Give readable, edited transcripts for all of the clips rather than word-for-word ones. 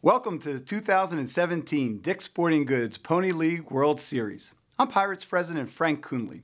Welcome to the 2017 Dick's Sporting Goods Pony League World Series. I'm Pirates President Frank Coonley.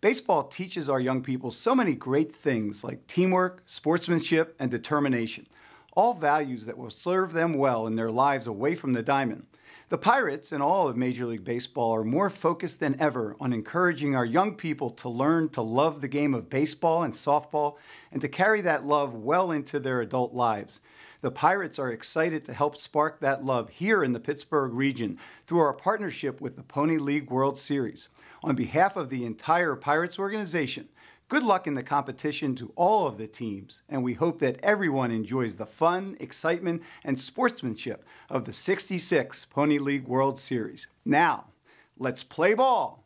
Baseball teaches our young people so many great things like teamwork, sportsmanship, and determination, all values that will serve them well in their lives away from the diamond. The Pirates and all of Major League Baseball are more focused than ever on encouraging our young people to learn to love the game of baseball and softball and to carry that love well into their adult lives. The Pirates are excited to help spark that love here in the Pittsburgh region through our partnership with the Pony League World Series. On behalf of the entire Pirates organization, good luck in the competition to all of the teams, and we hope that everyone enjoys the fun, excitement, and sportsmanship of the 66 Pony League World Series. Now, let's play ball!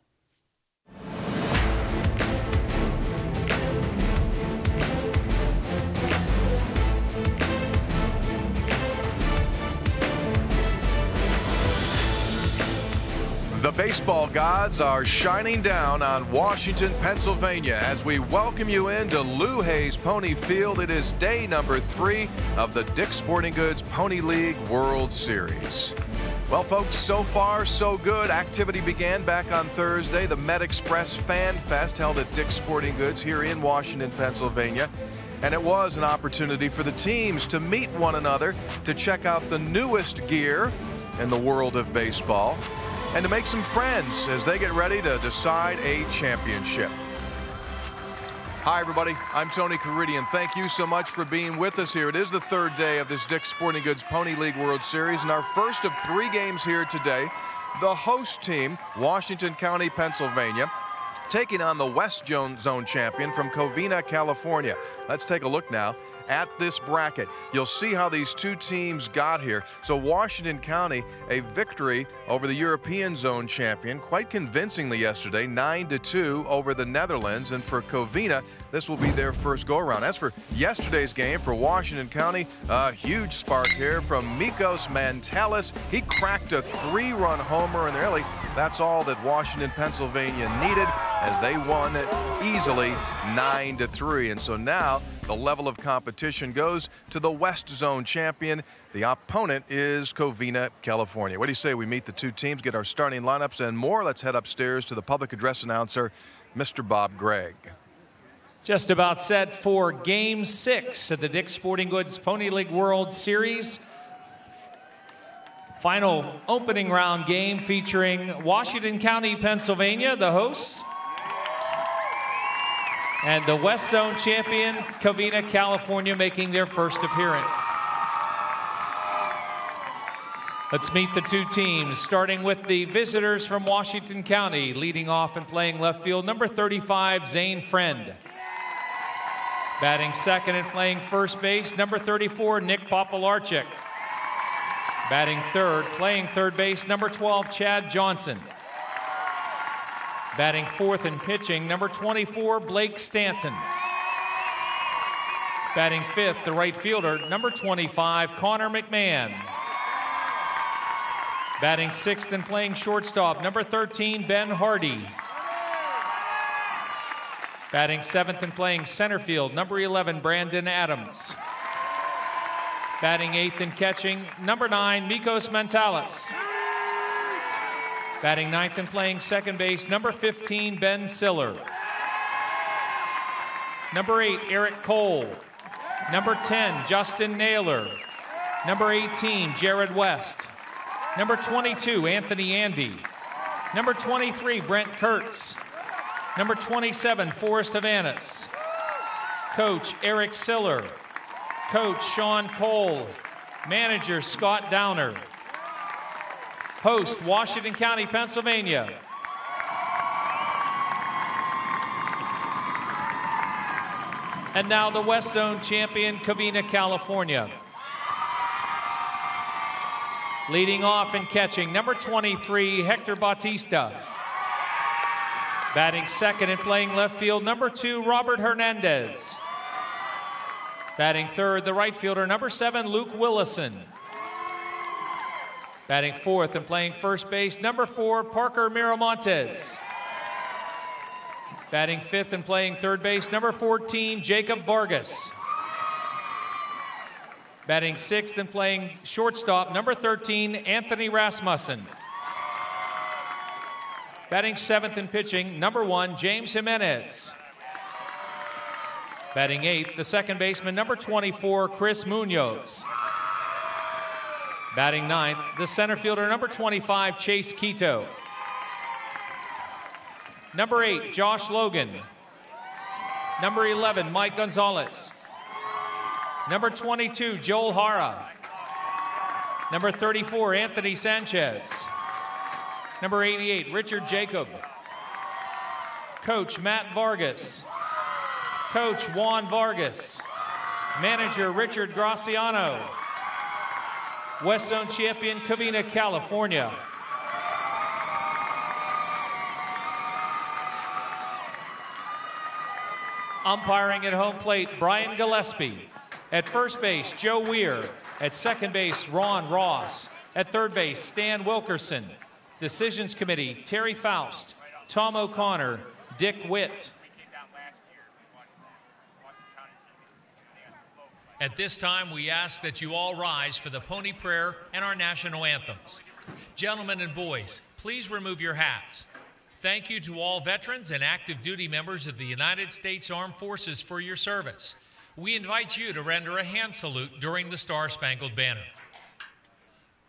The baseball gods are shining down on Washington, Pennsylvania as we welcome you into Lou Hayes Pony Field. It is day number 3 of the Dick's Sporting Goods Pony League World Series. Well, folks, so far so good. Activity began back on Thursday. The Met Express Fan Fest held at Dick's Sporting Goods here in Washington, Pennsylvania. And it was an opportunity for the teams to meet one another, to check out the newest gear in the world of baseball, and to make some friends as they get ready to decide a championship. Hi, everybody. I'm Tony Caridian. Thank you so much for being with us here. It is the third day of this Dick's Sporting Goods Pony League World Series, and our first of 3 games here today. The host team, Washington County, Pennsylvania, taking on the West Zone champion from Covina, California. Let's take a look now at this bracket. You'll see how these two teams got here. So Washington County, a victory over the European Zone champion quite convincingly yesterday, 9-2 over the Netherlands. And for Covina, this will be their first go-around. As for yesterday's game for Washington County, a huge spark here from Mikos Mantalis. He cracked a 3-run homer, and really that's all that Washington, Pennsylvania needed as they won easily 9-3. And so now the level of competition goes to the West Zone champion. The opponent is Covina, California. What do you say we meet the two teams, get our starting lineups and more? Let's head upstairs to the public address announcer, Mr. Bob Gregg. Just about set for Game 6 of the Dick's Sporting Goods Pony League World Series. Final opening round game featuring Washington County, Pennsylvania, the hosts, and the West Zone champion, Covina, California, making their first appearance. Let's meet the two teams, starting with the visitors from Washington County, leading off and playing left field, number 35, Zane Friend. Batting second and playing first base, number 34, Nick Popolarczyk. Batting third, playing third base, number 12, Chad Johnson. Batting fourth and pitching, number 24, Blake Stanton. Batting fifth, the right fielder, number 25, Connor McMahon. Batting sixth and playing shortstop, number 13, Ben Hardy. Batting seventh and playing center field, number 11, Brandon Adams. Batting eighth and catching, number 9, Mikos Mantalis. Batting ninth and playing second base, number 15, Ben Siller. Number 8, Eric Cole. Number 10, Justin Naylor. Number 18, Jared West. Number 22, Anthony Andy. Number 23, Brent Kurtz. Number 27, Forrest Havanas. Coach, Eric Siller. Coach, Sean Cole. Manager, Scott Downer. Host, Washington County, Pennsylvania. And now the West Zone champion, Covina, California. Leading off and catching, number 23, Hector Bautista. Batting second and playing left field, number 2, Robert Hernandez. Batting third, the right fielder, number 7, Luke Willison. Batting fourth and playing first base, number 4, Parker Miramontes. Batting fifth and playing third base, number 14, Jacob Vargas. Batting 6th and playing shortstop, number 13, Anthony Rasmussen. Batting 7th and pitching, number 1, James Jimenez. Batting 8th, the second baseman, number 24, Chris Munoz. Batting 9th, the center fielder, number 25, Chase Quito. Number 8, Josh Logan. Number 11, Mike Gonzalez. Number 22, Joel Hara. Number 34, Anthony Sanchez. Number 88, Richard Jacob. Coach, Matt Vargas. Coach, Juan Vargas. Manager, Richard Graziano. West Zone champion, Covina, California. Umpiring at home plate, Brian Gillespie. At first base, Joe Weir. At second base, Ron Ross. At third base, Stan Wilkerson. Decisions Committee, Terry Faust, Tom O'Connor, Dick Witt. At this time, we ask that you all rise for the Pony Prayer and our national anthems. Gentlemen and boys, please remove your hats. Thank you to all veterans and active duty members of the United States Armed Forces for your service. We invite you to render a hand salute during the Star-Spangled Banner.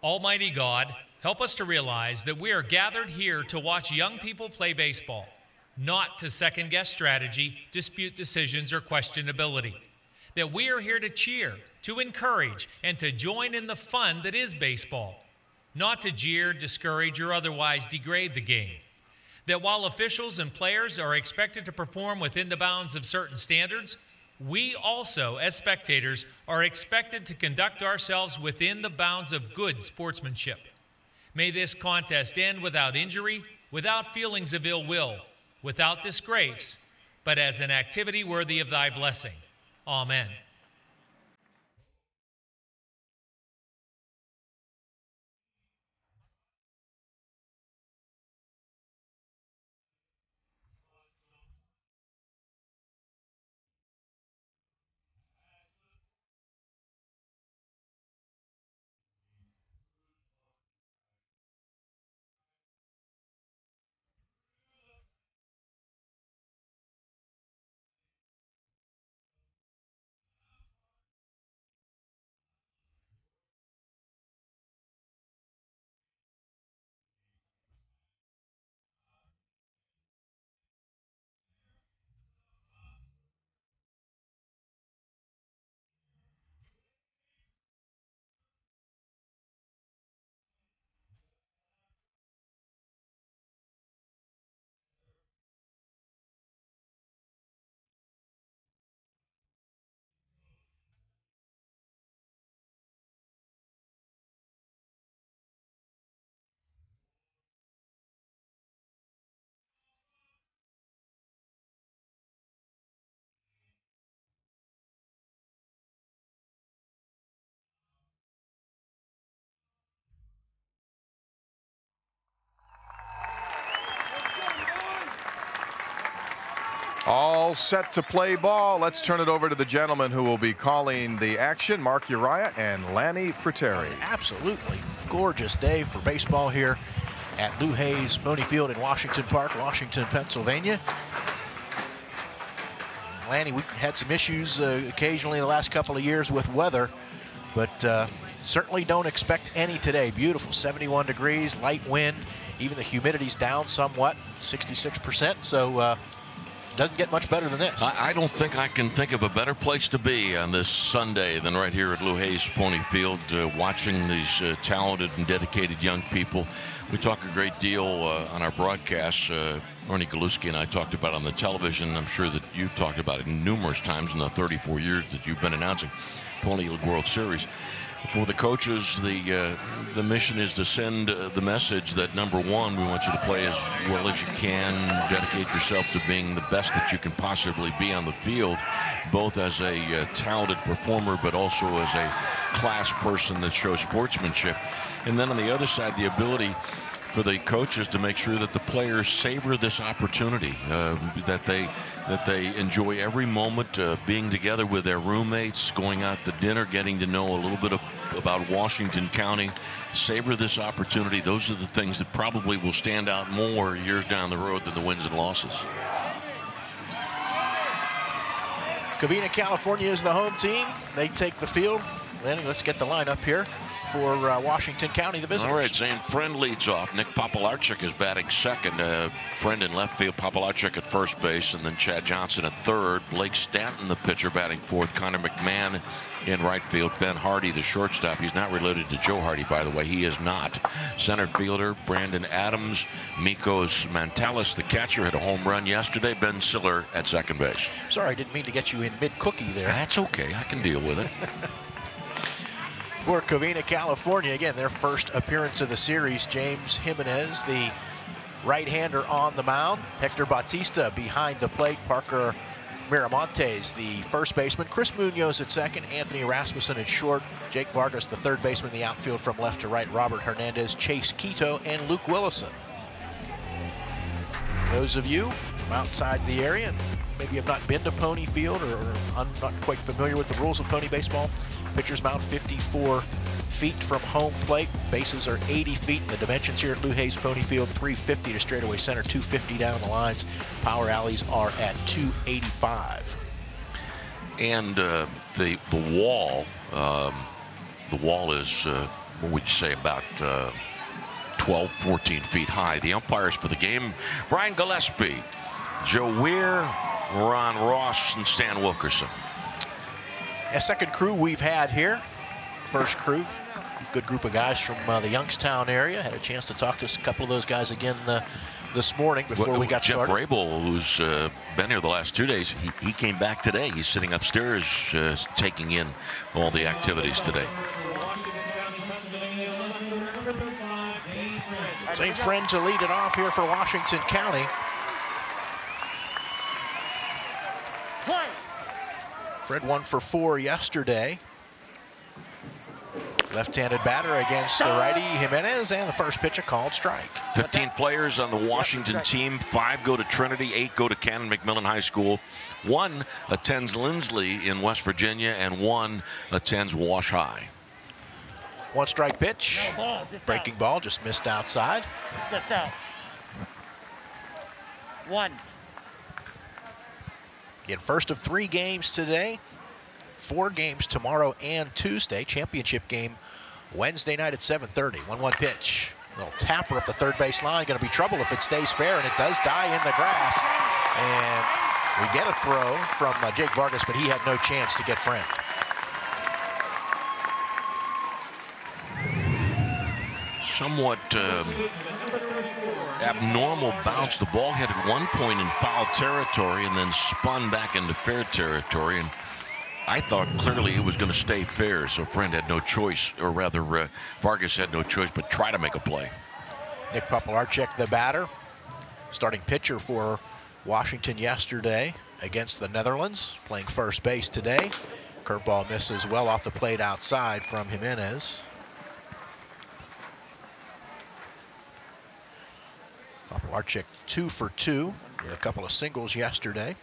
Almighty God, help us to realize that we are gathered here to watch young people play baseball, not to second-guess strategy, dispute decisions, or questionability. That we are here to cheer, to encourage, and to join in the fun that is baseball, not to jeer, discourage, or otherwise degrade the game. That while officials and players are expected to perform within the bounds of certain standards, we also, as spectators, are expected to conduct ourselves within the bounds of good sportsmanship. May this contest end without injury, without feelings of ill will, without disgrace, but as an activity worthy of thy blessing. Amen. All set to play ball. Let's turn it over to the gentleman who will be calling the action, Mark Uriah and Lanny Fratteri. Absolutely gorgeous day for baseball here at Lou Hayes Pony Field in Washington Park, Washington, Pennsylvania. Lanny, we had some issues occasionally the last couple of years with weather, but certainly don't expect any today. Beautiful, 71 degrees, light wind, even the humidity's down somewhat, 66%, so doesn't get much better than this. I don't think I can think of a better place to be on this Sunday than right here at Lou Hayes Pony Field, watching these talented and dedicated young people. We talk a great deal on our broadcasts. Ernie Galuski and I talked about it on the television. I'm sure that you've talked about it numerous times in the 34 years that you've been announcing Pony League World Series. For the coaches, the mission is to send the message that, number one, we want you to play as well as you can, dedicate yourself to being the best that you can possibly be on the field, both as a talented performer, but also as a class person that shows sportsmanship. And then on the other side, the ability for the coaches to make sure that the players savor this opportunity, that they enjoy every moment being together with their roommates, going out to dinner, getting to know a little bit about Washington County. Savor this opportunity. Those are the things that probably will stand out more years down the road than the wins and losses. Covina, California is the home team. They take the field. Lenny, let's get the lineup here for Washington County, the visitors. All right, Zane Friend leads off. Nick Popolarczyk is batting second. Friend in left field, Popolarczyk at first base, and then Chad Johnson at third. Blake Stanton, the pitcher, batting fourth. Connor McMahon in right field. Ben Hardy, the shortstop. He's not related to Joe Hardy, by the way. He is not. Center fielder, Brandon Adams. Mikos Mantalis, the catcher, hit a home run yesterday. Ben Siller at second base. Sorry, I didn't mean to get you in mid-cookie there. That's okay. I can deal with it. For Covina, California, again, their first appearance of the series, James Jimenez, the right-hander on the mound. Hector Bautista behind the plate. Parker Miramontes, the first baseman. Chris Munoz at second. Anthony Rasmussen at short. Jake Vargas, the third baseman in the outfield from left to right. Robert Hernandez, Chase Quito, and Luke Willison. Those of you from outside the area and maybe have not been to Pony Field or are not quite familiar with the rules of Pony baseball, pitcher's mound 54 feet from home plate. Bases are 80 feet. The dimensions here at Lou Hayes Pony Field, 350 to straightaway center, 250 down the lines. Power alleys are at 285. And the wall is, what would you say, about 12, 14 feet high. The umpires for the game, Brian Gillespie, Joe Weir, Ron Ross, and Stan Wilkerson. A second crew we've had here. First crew, good group of guys from the Youngstown area. Had a chance to talk to a couple of those guys again this morning before we got started. Jeff Rabel, who's been here the last 2 days, he came back today. He's sitting upstairs taking in all the activities today. St. Friend to lead it off here for Washington County. Fred 1 for 4 yesterday. Left-handed batter against the righty Jimenez, and the first pitch a called strike. 15 players on the Washington team. 5 go to Trinity, 8 go to Canon McMillan High School. 1 attends Lindsley in West Virginia, and 1 attends Wash High. 1 strike pitch. Breaking ball just missed outside. Just out. 1. Again, first of 3 games today. 4 games tomorrow and Tuesday. Championship game Wednesday night at 7:30. 1-1 pitch. A little tapper up the third base line. Going to be trouble if it stays fair, and it does die in the grass. And we get a throw from Jake Vargas, but he had no chance to get Friend. Somewhat abnormal bounce. The ball hit at one point in foul territory and then spun back into fair territory. And I thought clearly it was going to stay fair, so Friend had no choice, or rather Vargas had no choice but try to make a play. Nick Popolarczyk, the batter, starting pitcher for Washington yesterday against the Netherlands, playing first base today. Curveball misses well off the plate outside from Jimenez. Popolarczyk 2 for 2, a couple of singles yesterday.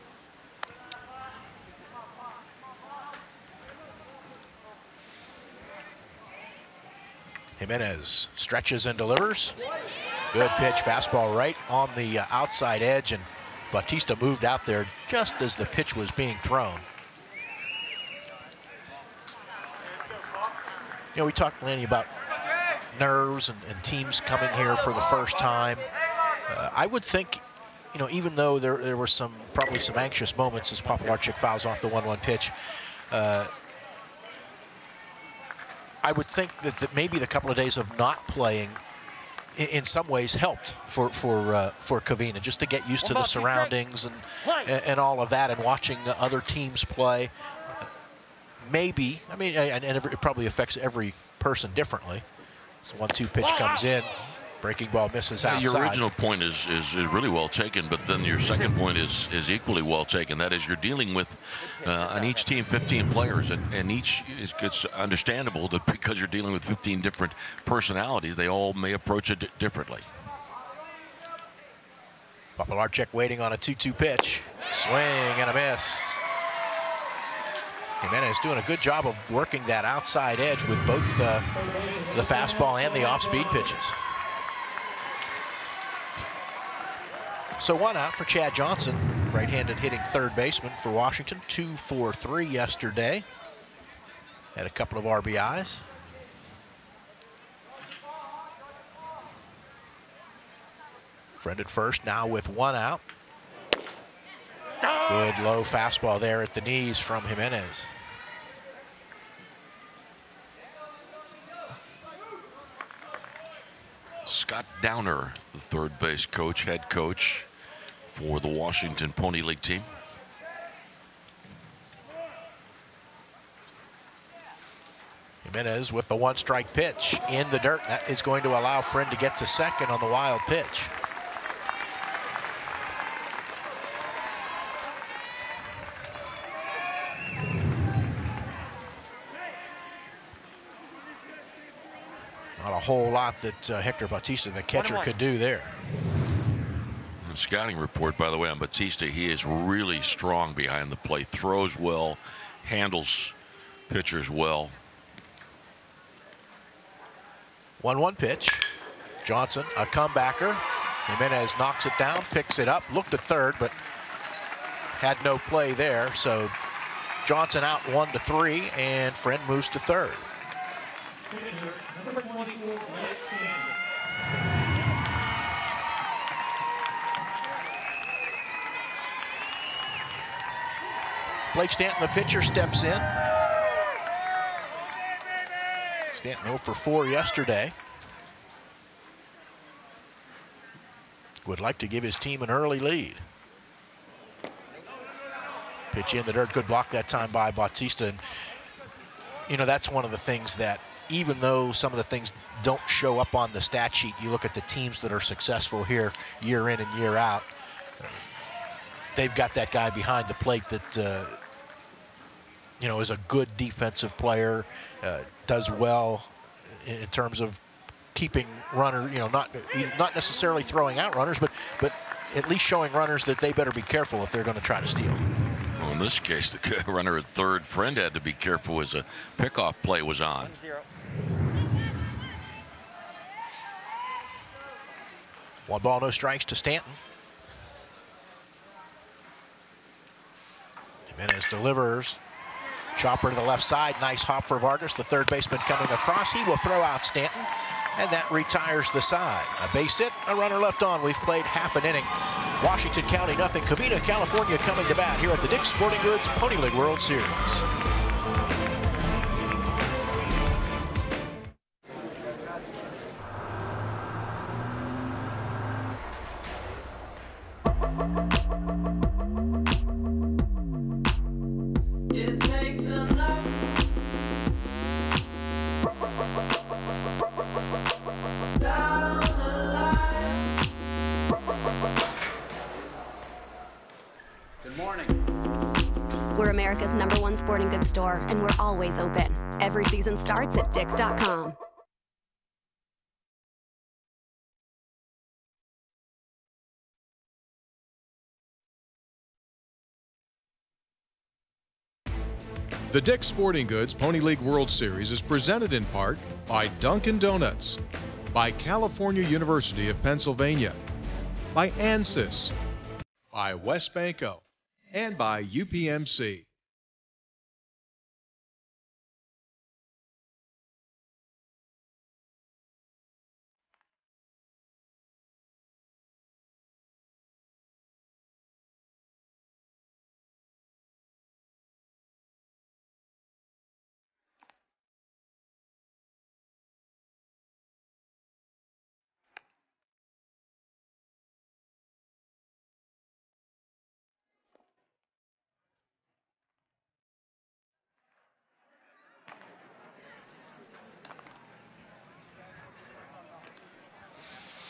Jimenez stretches and delivers. Good pitch, fastball right on the outside edge, and Bautista moved out there just as the pitch was being thrown. You know, we talked, Lanny, about nerves and teams coming here for the first time. I would think, you know, even though there were probably some anxious moments as Popolarczyk fouls off the 1-1 pitch, I would think that maybe the couple of days of not playing in some ways helped for Covina, just to get used to the surroundings and all of that, and watching other teams play. Maybe, I mean, and it probably affects every person differently. So 1-2 pitch comes in. Breaking ball misses outside. Your original point is really well taken, but then your second point is equally well taken. That is, you're dealing with on each team 15 players, and each it's understandable that because you're dealing with 15 different personalities, they all may approach it differently. Papalarczyk waiting on a 2-2 pitch. Swing and a miss. Jimenez doing a good job of working that outside edge with both the fastball and the off-speed pitches. So 1 out for Chad Johnson, right-handed hitting third baseman for Washington. 2 for 3 yesterday. Had a couple of RBIs. Friend at first, now with 1 out. Good low fastball there at the knees from Jimenez. Scott Downer, the third base coach, head coach for the Washington Pony League team. Jimenez with the 1-strike pitch in the dirt. That is going to allow Friend to get to second on the wild pitch. Not a whole lot that Hector Bautista, the catcher, could do there. The scouting report, by the way, on Bautista, he is really strong behind the plate, throws well, handles pitchers well. 1-1 pitch. Johnson, a comebacker. Jimenez knocks it down, picks it up, looked at third, but had no play there. So Johnson out 1-3, and Friend moves to third. Number 24, Blake Stanton, the pitcher, steps in. Stanton 0 for 4 yesterday. Would like to give his team an early lead. Pitch in the dirt, good block that time by Bautista. And, you know, that's one of the things that, even though some of the things don't show up on the stat sheet, you look at the teams that are successful here year in and year out. They've got that guy behind the plate that, you know, is a good defensive player, does well in terms of keeping runner, you know, not necessarily throwing out runners, but at least showing runners that they better be careful if they're going to try to steal. Well, in this case, the runner at third, Friend, had to be careful as a pickoff play was on. 1 ball, no strikes to Stanton. Jimenez delivers. Chopper to the left side. Nice hop for Vargas, the third baseman coming across. He will throw out Stanton, and that retires the side. A base hit, a runner left on. We've played half an inning. Washington County nothing. Covina, California coming to bat here at the Dick's Sporting Goods Pony League World Series. We're America's #1 sporting goods store, and we're always open. Every season starts at Dicks.com. The Dick's Sporting Goods Pony League World Series is presented in part by Dunkin' Donuts, by California University of Pennsylvania, by ANSYS, by West Banco, and by UPMC.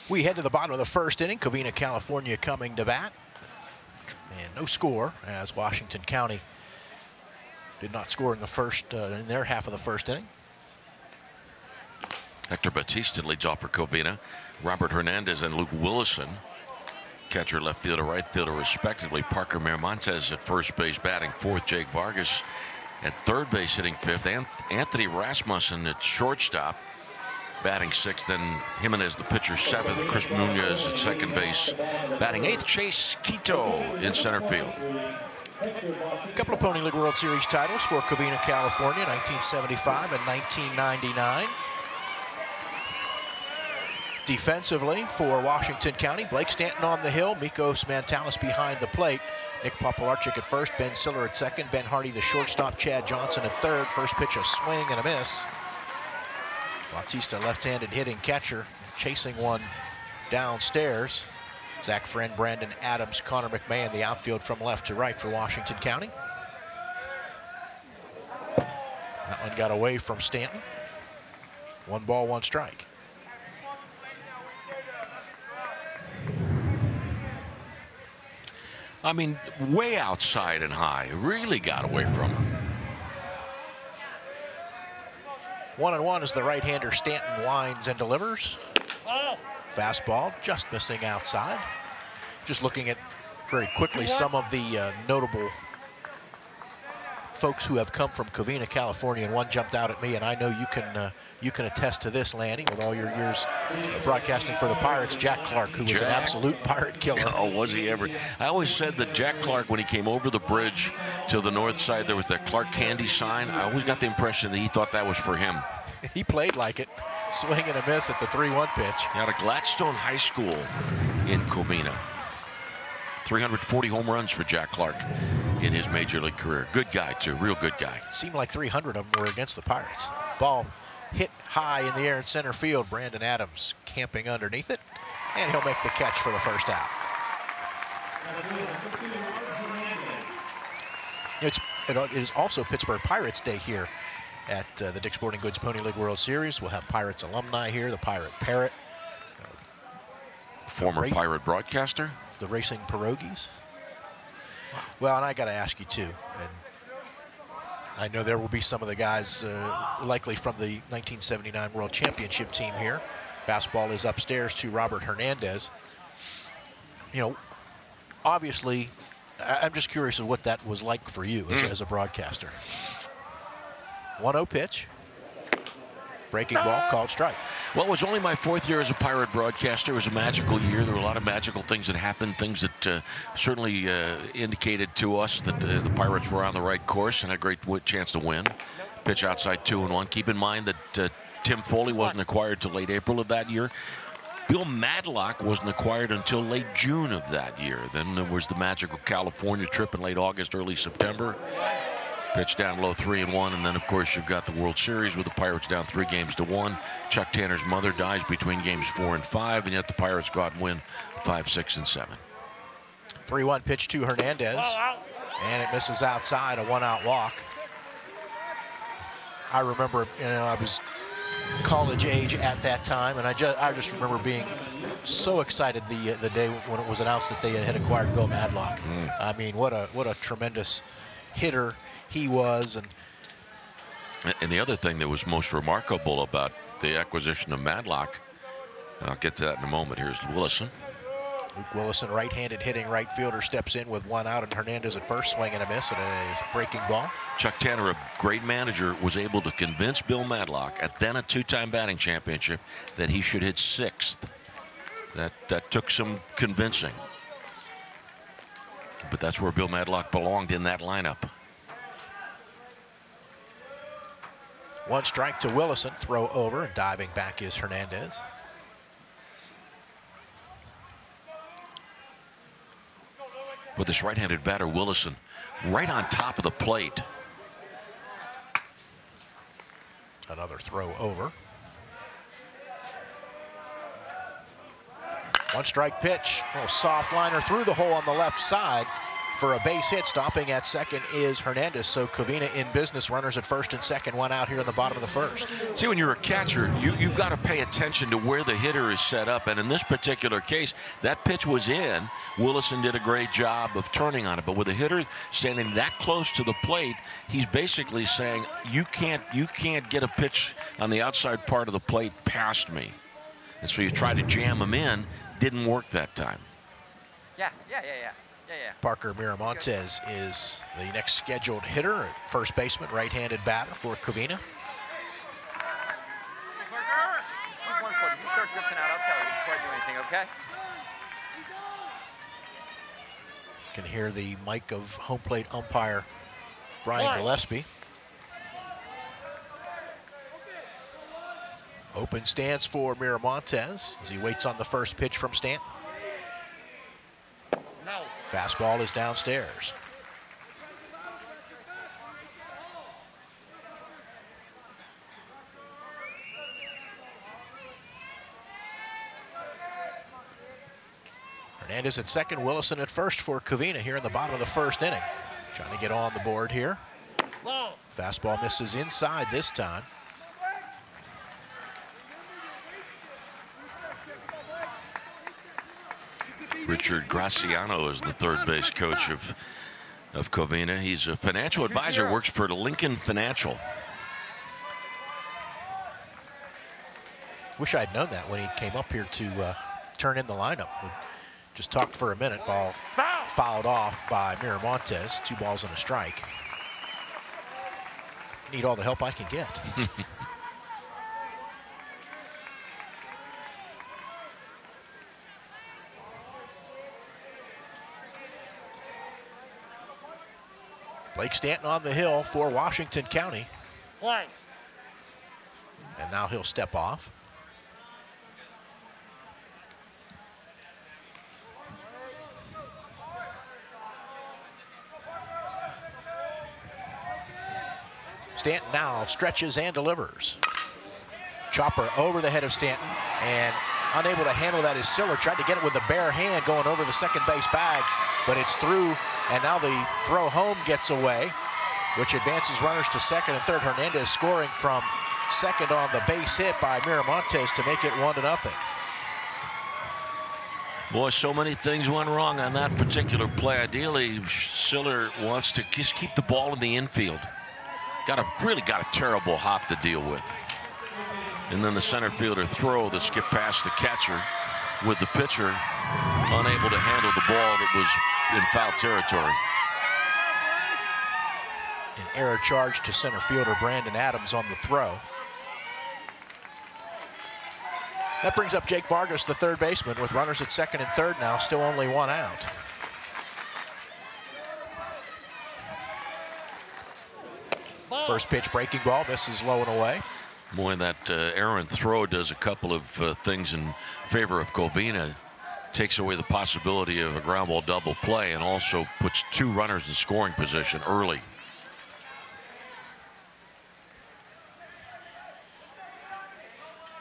We head to the bottom of the first inning. Covina, California coming to bat. And no score, as Washington County did not score in the first, in their half of the first inning. Hector Bautista leads off for Covina. Robert Hernandez and Luke Willison catcher, left fielder, right fielder, respectively. Parker Miramontes at first base, batting fourth. Jake Vargas at third base, hitting fifth. Anthony Rasmussen at shortstop, batting sixth. Then Jimenez, the pitcher, seventh. Chris Munoz at second base, batting eighth. Chase Quito in center field. A couple of Pony League World Series titles for Covina, California, 1975 and 1999. Defensively for Washington County, Blake Stanton on the hill, Mikos Mantalis behind the plate, Nick Popolarczyk at first, Ben Siller at second, Ben Hardy the shortstop, Chad Johnson at third. First pitch a swing and a miss. Bautista, left-handed hitting catcher, chasing one downstairs. Zach Friend, Brandon Adams, Connor McMahon, the outfield from left to right for Washington County. That one got away from Stanton. 1 ball, 1 strike. I mean, way outside and high. Really got away from him. 1-1 as the right-hander Stanton winds and delivers. Fastball just missing outside. Just looking at very quickly some of the notable folks who have come from Covina, California, and one jumped out at me, and I know you can attest to this, Lanny, with all your years broadcasting for the Pirates. Jack Clark, who was an absolute Pirate killer. Oh, was he ever? I always said that Jack Clark, when he came over the bridge to the north side, there was that Clark Candy sign. I always got the impression that he thought that was for him. He played like it. Swing and a miss at the 3-1 pitch. Out of Gladstone High School in Covina. 340 home runs for Jack Clark in his major league career. Good guy, too. Real good guy. Seemed like 300 of them were against the Pirates. Ball hit high in the air in center field. Brandon Adams camping underneath it, and he'll make the catch for the first out. It is also Pittsburgh Pirates Day here at the Dick's Sporting Goods Pony League World Series. We'll have Pirates alumni here, the Pirate Parrot. Former Pirate broadcaster. The Racing Pierogies. Well, and I got to ask you, too, and I know there will be some of the guys likely from the 1979 World Championship team here. Fastball is upstairs to Robert Hernandez. You know, obviously, I'm just curious of what that was like for you as a broadcaster. 1-0 pitch. Breaking ball, called strike. Well, it was only my 4th year as a Pirate broadcaster. It was a magical year. There were a lot of magical things that happened, things that certainly indicated to us that the Pirates were on the right course and had a great chance to win. Pitch outside 2-1. Keep in mind that Tim Foley wasn't acquired till late April of that year. Bill Madlock wasn't acquired until late June of that year. Then there was the magical California trip in late August, early September. Pitch down low 3-1, and then of course you've got the World Series with the Pirates down 3-1. Chuck Tanner's mother dies between games 4 and 5, and yet the Pirates go out and win 5, 6, and 7. 3-1 pitch to Hernandez, and it misses outside, a 1-out walk. I remember, you know, I was college age at that time, and I just remember being so excited the day when it was announced that they had acquired Bill Madlock. I mean, what a tremendous hitter he was. And the other thing that was most remarkable about the acquisition of Madlock, I'll get to that in a moment. Here's Willison. Luke Willison, right-handed hitting right fielder, steps in with 1 out, and Hernandez at first, swing and a miss at a breaking ball. Chuck Tanner, a great manager, was able to convince Bill Madlock, at then a 2-time batting championship, that he should hit 6th. That took some convincing. But that's where Bill Madlock belonged in that lineup. 1 strike to Willison, throw over, and diving back is Hernandez. With this right-handed batter, Willison, right on top of the plate. Another throw over. 1 strike pitch, a little soft liner through the hole on the left side for a base hit. Stopping at second is Hernandez. So Covina in business, runners at first and second, 1 out here in the bottom of the first. See, when you're a catcher, you've got to pay attention to where the hitter is set up. And in this particular case, that pitch was in. Willison did a great job of turning on it. But with the hitter standing that close to the plate, he's basically saying, you can't get a pitch on the outside part of the plate past me. And so you try to jam him in. Didn't work that time. Yeah. Parker Miramontes is the next scheduled hitter, first baseman, right-handed batter for Covina. 140. You start drifting out, I'll tell you before I do anything, okay? Can hear the mic of home plate umpire Brian Gillespie. Open stance for Miramontes as he waits on the first pitch from Stanton. No. Fastball is downstairs. Hernandez at second, Willison at first for Covina here in the bottom of the first inning. Trying to get on the board here. Fastball misses inside this time. Richard Graziano is the third base coach of Covina. He's a financial advisor, works for Lincoln Financial. Wish I'd known that when he came up here to turn in the lineup. We just talked for a minute. Ball fouled off by Miramontes. 2 balls and a strike. Need all the help I can get. Blake Stanton on the hill for Washington County. And now he'll step off. Stanton now stretches and delivers. Chopper over the head of Stanton, and unable to handle that is Siller. Tried to get it with the bare hand going over the second base bag, but it's through, and now the throw home gets away, which advances runners to second and third. Hernandez scoring from second on the base hit by Miramontes to make it 1-0. Boy, so many things went wrong on that particular play. Ideally, Siller wants to just keep the ball in the infield. Really got a terrible hop to deal with. And then the center fielder throw that skipped past the catcher with the pitcher unable to handle the ball that was in foul territory. An error charge to center fielder Brandon Adams on the throw. That brings up Jake Vargas, the third baseman, with runners at second and third now, still only 1 out. First pitch breaking ball, misses low and away. Boy, that errant throw does a couple of things in favor of Covina. Takes away the possibility of a ground ball double play and also puts 2 runners in scoring position early.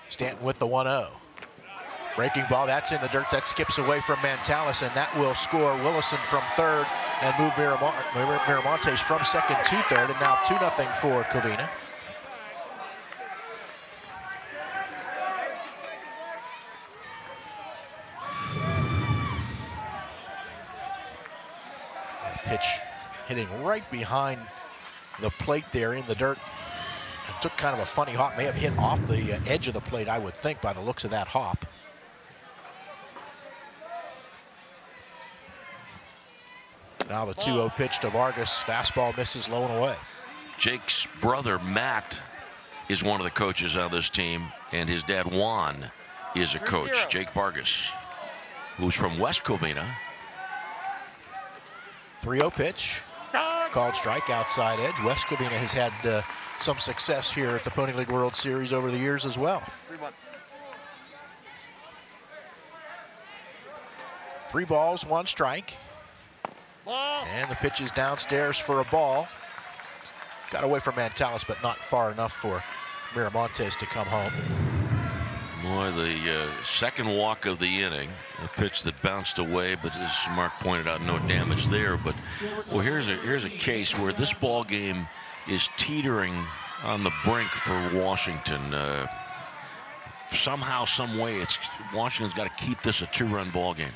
Stanton with the 1-0. Breaking ball, that's in the dirt. That skips away from Mantalis, and that will score Willison from third and move Miramontes from second to third, and now 2-0 for Covina. Pitch hitting right behind the plate there in the dirt. It took kind of a funny hop, may have hit off the edge of the plate, I would think, by the looks of that hop. Now the 2-0 pitch to Vargas. Fastball misses low and away. Jake's brother, Matt, is one of the coaches on this team, and his dad, Juan, is a coach. Jake Vargas, who's from West Covina. 3-0 pitch. Called strike, outside edge. West Covina has had some success here at the Pony League World Series over the years as well. 3 balls, 1 strike. And the pitch is downstairs for a ball. Got away from Mantalis, but not far enough for Miramontes to come home. Boy, the second walk of the inning, a pitch that bounced away, but as Mark pointed out, no damage there. But well, here's a case where this ball game is teetering on the brink for Washington. Somehow, some way, Washington's got to keep this a 2-run ball game.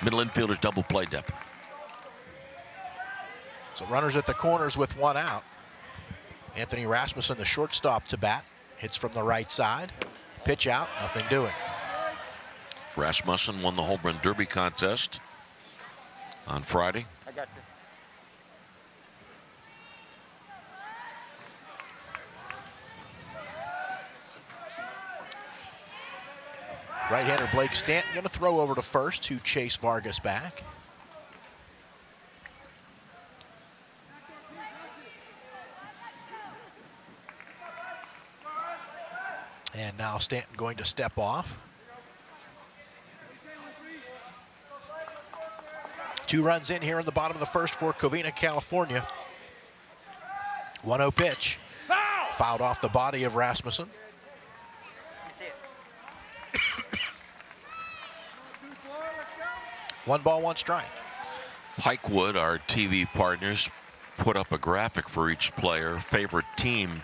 Middle infielders double play depth. So runners at the corners with 1 out. Anthony Rasmussen, the shortstop, to bat. Hits from the right side. Pitch out, nothing doing. Rasmussen won the home run derby contest on Friday. I got you. Right-hander Blake Stanton going to throw over to first to chase Vargas back. And now Stanton going to step off. 2 runs in here in the bottom of the first for Covina, California. 1-0 pitch. Fouled off the body of Rasmussen. 1 ball, 1 strike. Pikewood, our TV partners, put up a graphic for each player. Favorite team.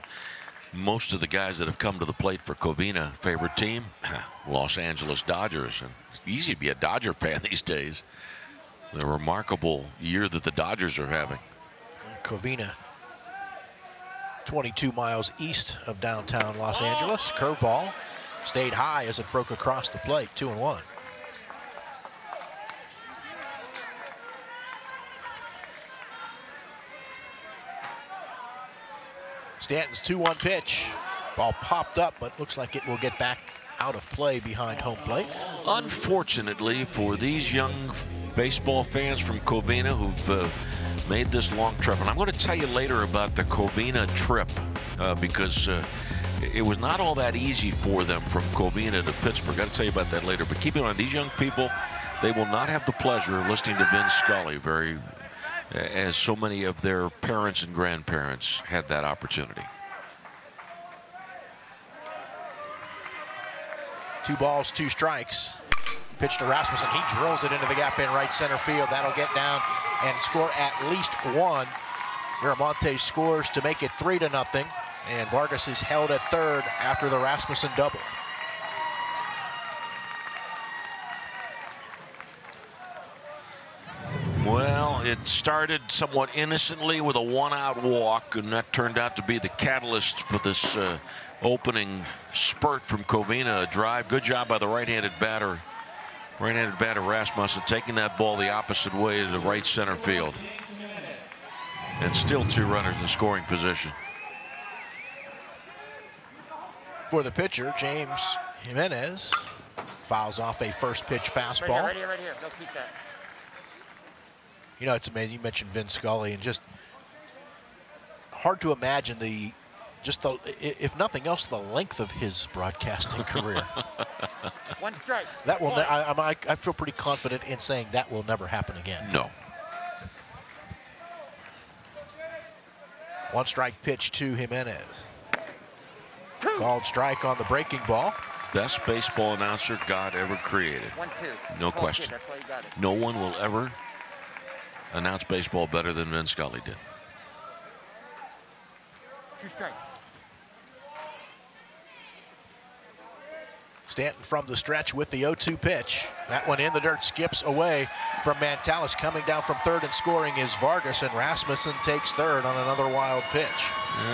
Most of the guys that have come to the plate for Covina, favorite team, Los Angeles Dodgers. And it's easy to be a Dodger fan these days. The remarkable year that the Dodgers are having. Covina, 22 miles east of downtown Los Angeles. Curveball stayed high as it broke across the plate. 2-1. Stanton's 2-1 pitch. Ball popped up, but looks like it will get back out of play behind home plate. Unfortunately for these young baseball fans from Covina who've made this long trip, and I'm going to tell you later about the Covina trip because it was not all that easy for them from Covina to Pittsburgh. Got to tell you about that later. But keep in mind, these young people, they will not have the pleasure of listening to Vin Scully as so many of their parents and grandparents had that opportunity. 2 balls, 2 strikes. Pitch to Rasmussen. He drills it into the gap in right center field. That'll get down and score at least 1. Miramonte scores to make it 3-0. And Vargas is held at third after the Rasmussen double. Well, it started somewhat innocently with a 1-out walk, and that turned out to be the catalyst for this opening spurt from Covina. A drive. Good job by the right-handed batter. Right-handed batter Rasmussen taking that ball the opposite way to the right center field. And still 2 runners in scoring position. For the pitcher, James Jimenez fouls off a first pitch fastball. Right here. Don't keep that. You know, it's amazing. You mentioned Vin Scully, and just hard to imagine if nothing else, the length of his broadcasting career. 1 strike. That will. I feel pretty confident in saying that will never happen again. No. 1 strike pitch to Jimenez. Called strike on the breaking ball. Best baseball announcer God ever created. 1-2. No question. That's why you got it. No one will ever announce baseball better than Vin Scully did. 2 strikes. Stanton from the stretch with the 0-2 pitch. That one in the dirt, skips away from Mantalis. Coming down from third and scoring is Vargas, and Rasmussen takes third on another wild pitch.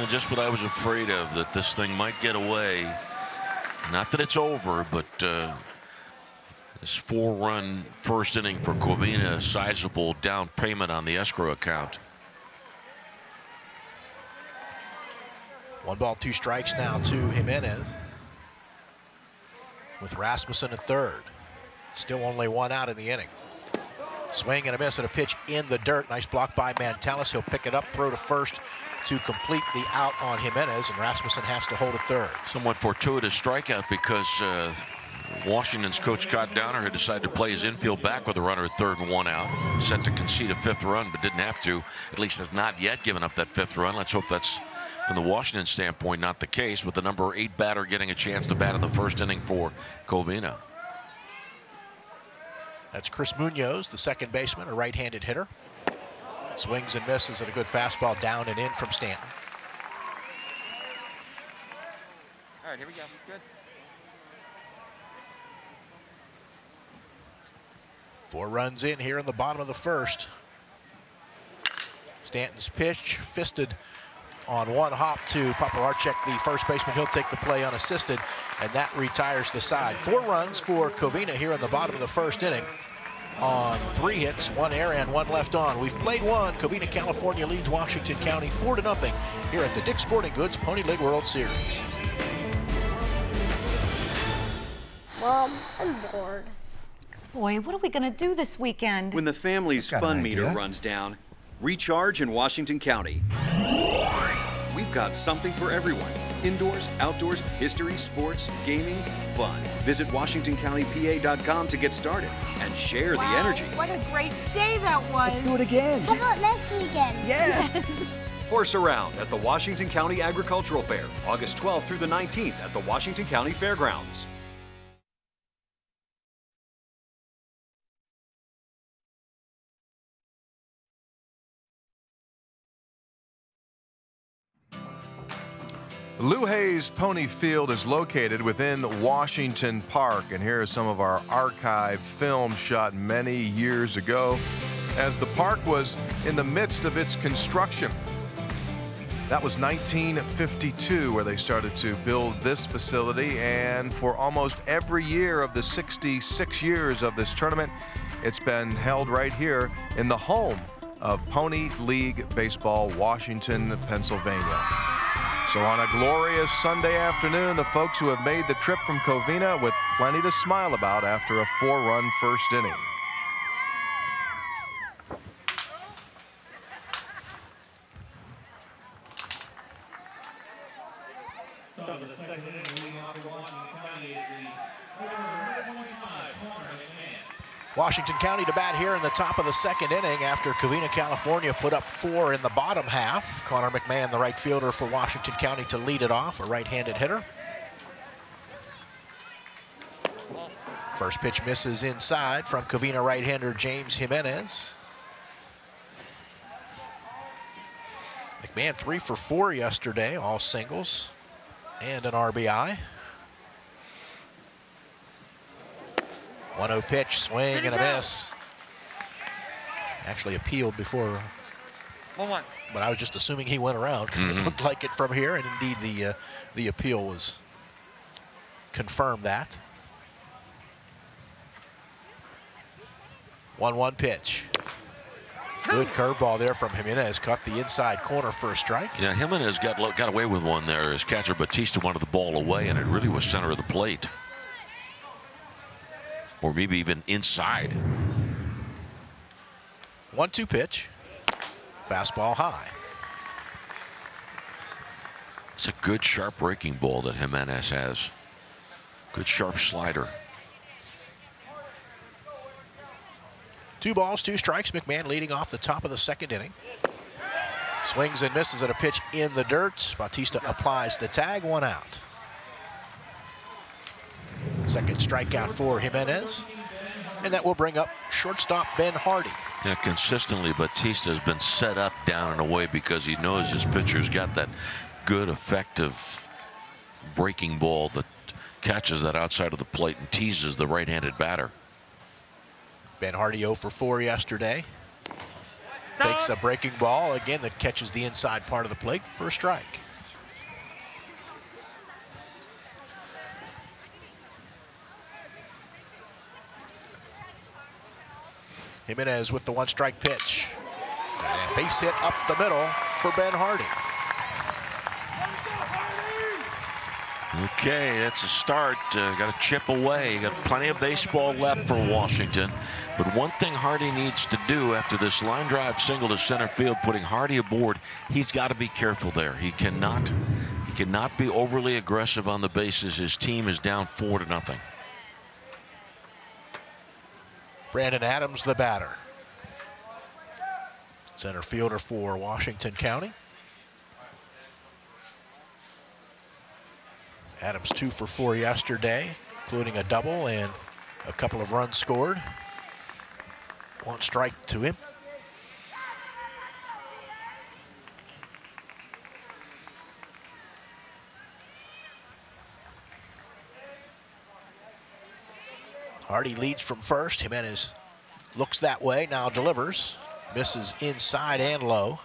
Just what I was afraid of, that this thing might get away. Not that it's over, but this 4-run first inning for Covina, a sizable down payment on the escrow account. 1 ball, 2 strikes now to Jimenez, with Rasmussen at third. Still only 1 out in the inning. Swing and a miss at a pitch in the dirt. Nice block by Mantalis. He'll pick it up, throw to first to complete the out on Jimenez, and Rasmussen has to hold at third. Somewhat fortuitous strikeout because Washington's coach Scott Downer had decided to play his infield back with a runner at third and 1 out. Set to concede a 5th run, but didn't have to. At least has not yet given up that 5th run. Let's hope that's, from the Washington standpoint, not the case, with the number 8 batter getting a chance to bat in the first inning for Covina. That's Chris Munoz, the second baseman, a right-handed hitter. Swings and misses at a good fastball down and in from Stanton. All right, here we go. Good. 4 runs in here in the bottom of the first. Stanton's pitch fisted on 1 hop to Papalarchek, the first baseman. He'll take the play unassisted, and that retires the side. 4 runs for Covina here in the bottom of the first inning. on 3 hits, 1 error, and 1 left on. We've played one. Covina, California leads Washington County 4-0 here at the Dick's Sporting Goods Pony League World Series. Mom, I'm bored. Boy, what are we going to do this weekend? When the family's fun meter runs down, recharge in Washington County. We've got something for everyone. Indoors, outdoors, history, sports, gaming, fun. Visit WashingtonCountyPA.com to get started and share the energy. What a great day that was. Let's do it again. How about next weekend? Yes. Horse around at the Washington County Agricultural Fair, August 12th through the 19th at the Washington County Fairgrounds. Lou Hayes Pony Field is located within Washington Park, and here is some of our archive film shot many years ago as the park was in the midst of its construction. That was 1952 where they started to build this facility, and for almost every year of the 66 years of this tournament, it's been held right here in the home of Pony League Baseball, Washington, Pennsylvania. So on a glorious Sunday afternoon, the folks who have made the trip from Covina with plenty to smile about after a 4-run first inning. Washington County to bat here in the top of the 2nd inning after Covina, California put up 4 in the bottom half. Connor McMahon, the right fielder for Washington County, to lead it off, a right-handed hitter. First pitch misses inside from Covina right-hander James Jimenez. McMahon 3 for 4 yesterday, all singles and an RBI. 1-0 pitch, swing and a miss. Actually appealed before, 1-1. but I was just assuming he went around because it looked like it from here, and indeed the appeal was confirmed that. 1-1 pitch. Good curveball there from Jimenez. Caught the inside corner for a strike. Yeah, Jimenez got away with one there as catcher Bautista wanted the ball away, and it really was center of the plate. Or maybe even inside. 1-2 pitch. Fastball high. It's a good sharp breaking ball that Jimenez has. Good sharp slider. 2 balls, 2 strikes. McMahon leading off the top of the 2nd inning. Swings and misses at a pitch in the dirt. Bautista applies the tag, 1 out. Second strikeout for Jimenez. And that will bring up shortstop Ben Hardy. Yeah, consistently Bautista has been set up down and away because he knows his pitcher's got that good, effective breaking ball that catches that outside of the plate and teases the right-handed batter. Ben Hardy 0 for 4 yesterday. Takes a breaking ball again that catches the inside part of the plate for a strike. Jimenez with the 1-strike pitch. And base hit up the middle for Ben Hardy. Okay, that's a start. Got to chip away. Got plenty of baseball left for Washington. But one thing Hardy needs to do after this line drive single to center field, putting Hardy aboard, he's got to be careful there. He cannot be overly aggressive on the bases. His team is down 4-0. Brandon Adams, the batter. Center fielder for Washington County. Adams 2 for 4 yesterday, including a double and a couple of runs scored. 1 strike to him. Hardy leads from first. Jimenez looks that way, now delivers. Misses inside and low.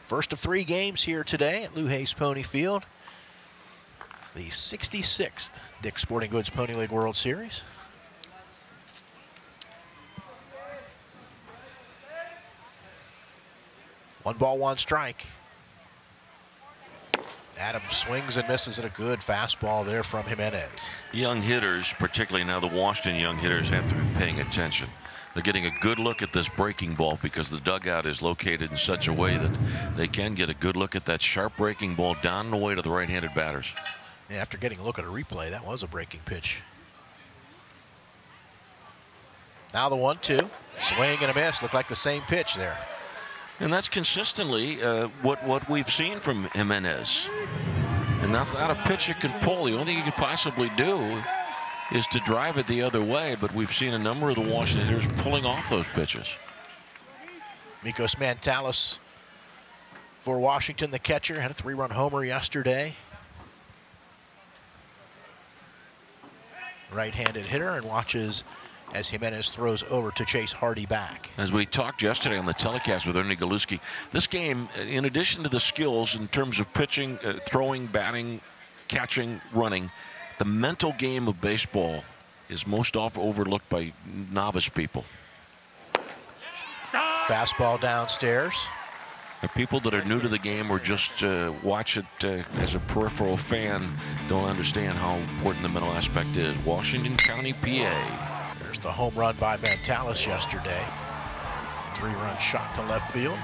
First of 3 games here today at Lou Hayes Pony Field. The 66th Dick's Sporting Goods Pony League World Series. One ball, one strike. Adam swings and misses at a good fastball there from Jimenez. Young hitters, particularly now the Washington young hitters, have to be paying attention. They're getting a good look at this breaking ball because the dugout is located in such a way that they can get a good look at that sharp breaking ball down and away to the right-handed batters. Yeah, after getting a look at a replay, that was a breaking pitch. Now the 1-2. Swing and a miss. Looked like the same pitch there. And that's consistently what we've seen from Jimenez. And that's not a pitch you can pull. The only thing you could possibly do is to drive it the other way, but we've seen a number of the Washington hitters pulling off those pitches. Mikos Mantalis for Washington, the catcher, had a 3-run homer yesterday. Right-handed hitter, and watches as Jimenez throws over to chase Hardy back. As we talked yesterday on the telecast with Ernie Galuski, this game, in addition to the skills in terms of pitching, throwing, batting, catching, running, the mental game of baseball is most often overlooked by novice people. Fastball downstairs. The people that are new to the game or just watch it as a peripheral fan don't understand how important the mental aspect is. Washington County, PA. There's the home run by Mantalis yesterday. 3-run shot to left field.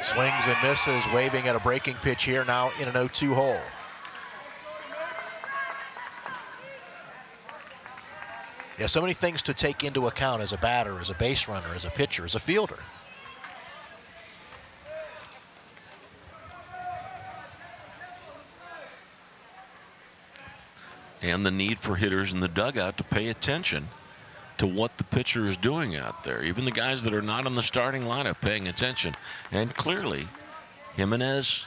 Swings and misses, waving at a breaking pitch here, now in an 0-2 hole. Yeah, so many things to take into account as a batter, as a base runner, as a pitcher, as a fielder. And the need for hitters in the dugout to pay attention to what the pitcher is doing out there. Even the guys that are not in the starting lineup paying attention. And clearly, Jimenez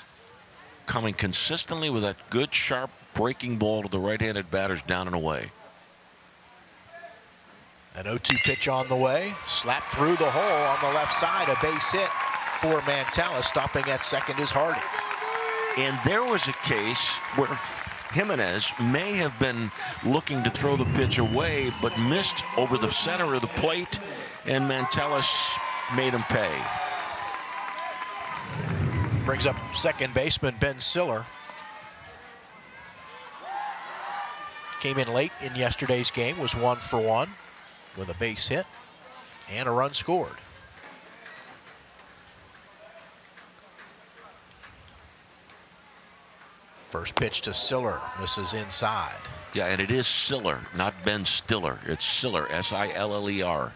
coming consistently with that good, sharp breaking ball to the right-handed batters down and away. An 0-2 pitch on the way. Slapped through the hole on the left side. A base hit for Mantalis. Stopping at second is Hardy. And there was a case where Jimenez may have been looking to throw the pitch away, but missed over the center of the plate, and Mantalis made him pay. Brings up second baseman Ben Siller. Came in late in yesterday's game, was 1 for 1 with a base hit and a run scored. First pitch to Siller, misses inside. Yeah, and it is Siller, not Ben Stiller. It's Siller, S-I-L-L-E-R.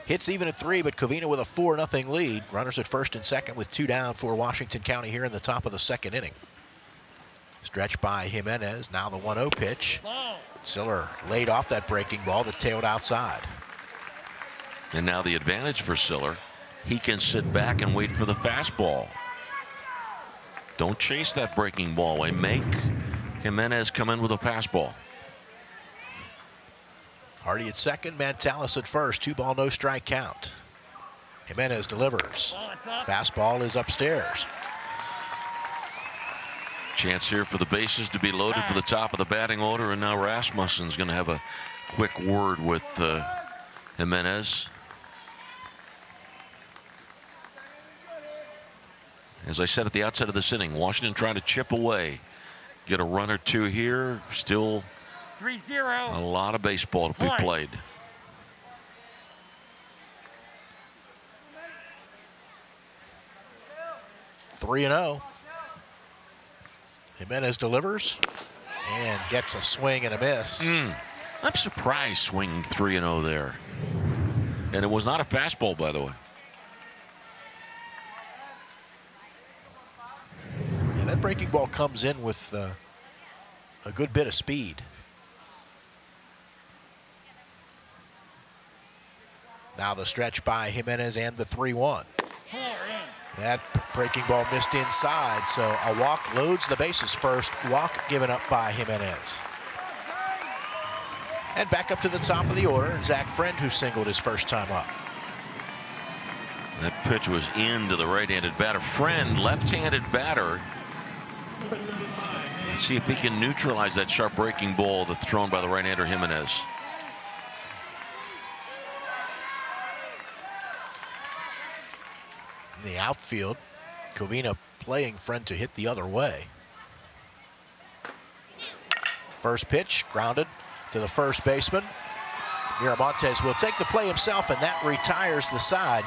Hits even at 3, but Covina with a 4-0 lead. Runners at first and second with 2 down for Washington County here in the top of the second inning. Stretched by Jimenez, now the 1-0 pitch. Siller laid off that breaking ball that tailed outside. And now the advantage for Siller. He can sit back and wait for the fastball. Don't chase that breaking ball away. Make Jimenez come in with a fastball. Hardy at second, Mantalis at first. 2-ball, no strike count. Jimenez delivers. Fastball is upstairs. Chance here for the bases to be loaded for the top of the batting order, and now Rasmussen's going to have a quick word with Jimenez. As I said at the outset of this inning, Washington trying to chip away, get a run or two here. Still 3-0. a lot of baseball to be played. Three 3-0. Jimenez delivers and gets a swing and a miss. I'm surprised swinging 3-0 there. And it was not a fastball, by the way. Yeah, that breaking ball comes in with a good bit of speed. Now the stretch by Jimenez and the 3-1. That breaking ball missed inside, so a walk loads the bases first. Walk given up by Jimenez. And back up to the top of the order, and Zach Friend, who singled his first time up. That pitch was into the right-handed batter. Friend, left-handed batter. Let's see if he can neutralize that sharp breaking ball that's thrown by the right-hander Jimenez. In the outfield, Covina playing Friend to hit the other way. First pitch grounded to the first baseman. Miramontes will take the play himself, and that retires the side.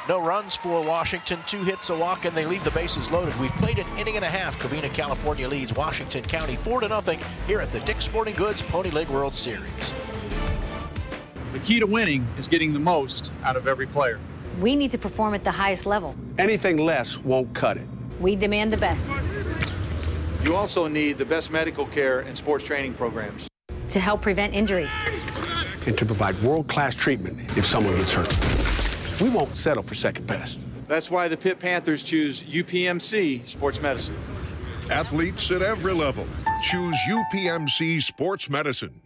No runs for Washington, 2 hits, a walk, and they leave the bases loaded. We've played an inning and a half. Covina, California leads Washington County 4-0 here at the Dick's Sporting Goods Pony League World Series. The key to winning is getting the most out of every player. We need to perform at the highest level. Anything less won't cut it. We demand the best. You also need the best medical care and sports training programs to help prevent injuries and to provide world-class treatment if someone gets hurt. We won't settle for second best. That's why the Pitt Panthers choose UPMC Sports Medicine. Athletes at every level choose UPMC Sports Medicine.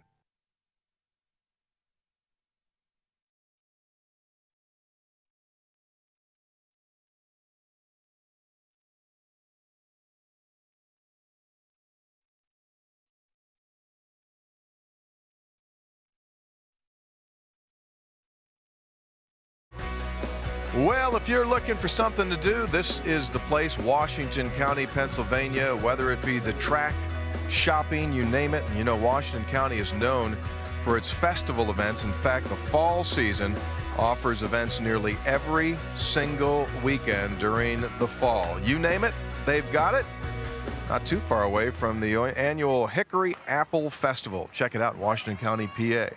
Well, if you're looking for something to do, this is the place, Washington County, Pennsylvania, whether it be the track, shopping, you name it. You know, Washington County is known for its festival events. In fact, the fall season offers events nearly every single weekend during the fall. You name it, they've got it. Not too far away from the annual Hickory Apple Festival. Check it out, Washington County, PA.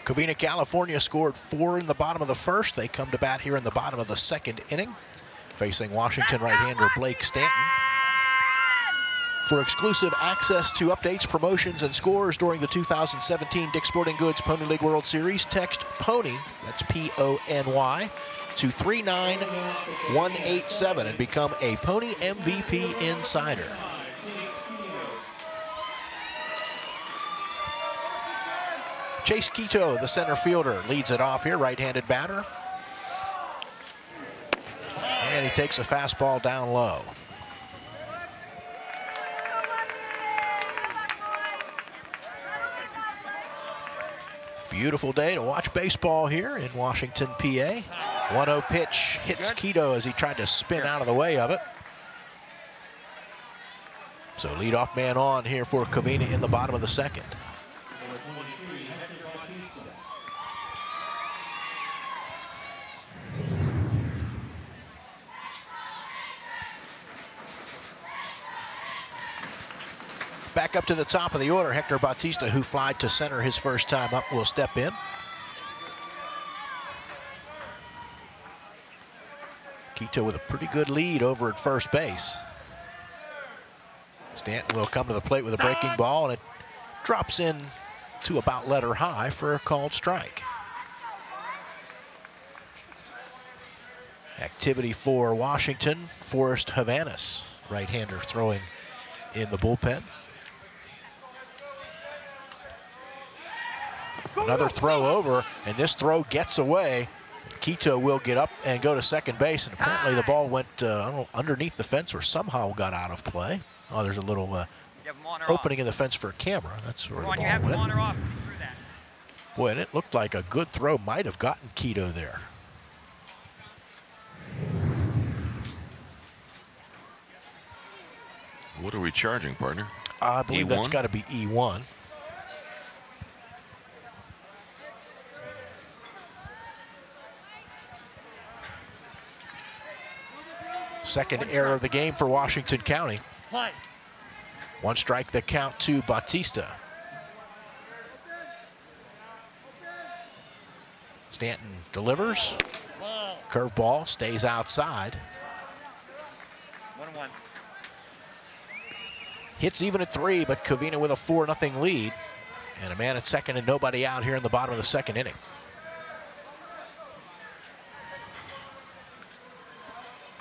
Covina, California scored 4 in the bottom of the first. They come to bat here in the bottom of the second inning, facing Washington right-hander Blake Stanton. For exclusive access to updates, promotions, and scores during the 2017 Dick's Sporting Goods Pony League World Series, text PONY, that's P-O-N-Y, to 39187 and become a Pony MVP Insider. Chase Quito, the center fielder, leads it off here, right-handed batter. And he takes a fastball down low. Beautiful day to watch baseball here in Washington, PA. 1-0 pitch hits Quito as he tried to spin out of the way of it. So leadoff man on here for Covina in the bottom of the second. Back up to the top of the order, Hector Bautista, who flied to center his first time up, will step in. Quito with a pretty good lead over at first base. Stanton will come to the plate with a breaking ball, and it drops in to about letter high for a called strike. Activity for Washington, Forrest Jimenez, right-hander throwing in the bullpen. Another throw over, and this throw gets away. Quito will get up and go to second base, and apparently the ball went I don't know, underneath the fence or somehow got out of play. Oh, there's a little opening in the fence for a camera. That's where the ball went. Boy, and it looked like a good throw might have gotten Quito there. What are we charging, partner? I believe E1? That's got to be E1. Second error of the game for Washington County. One strike, the count to Bautista. Stanton delivers. Curveball stays outside. 1-1. Hits even at 3, but Covina with a 4-0 lead. And a man at second and nobody out here in the bottom of the second inning.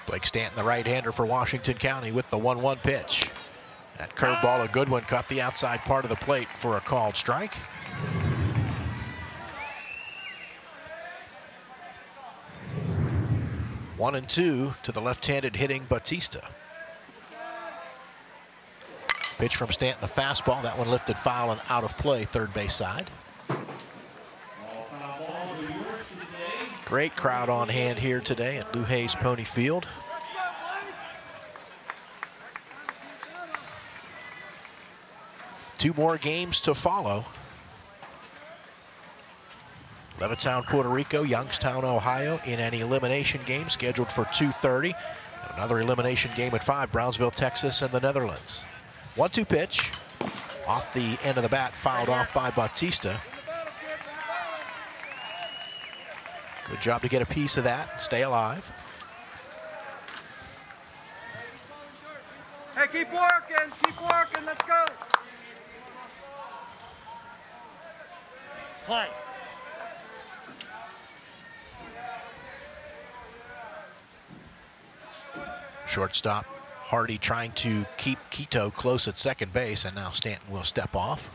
Blake Stanton, the right-hander for Washington County, with the 1-1 pitch. That curveball, a good one, caught the outside part of the plate for a called strike. One and two to the left-handed hitting Bautista. Pitch from Stanton, a fastball. That one lifted foul and out of play, third base side. Great crowd on hand here today at Lou Hayes Pony Field. Two more games to follow. Levittown, Puerto Rico, Youngstown, Ohio in an elimination game scheduled for 2:30. Another elimination game at 5, Brownsville, Texas and the Netherlands. 1-2 pitch off the end of the bat, fouled off by Bautista. Good job to get a piece of that and stay alive. Hey, keep working, let's go. Play. Shortstop Hardy trying to keep Quito close at second base, and now Stanton will step off.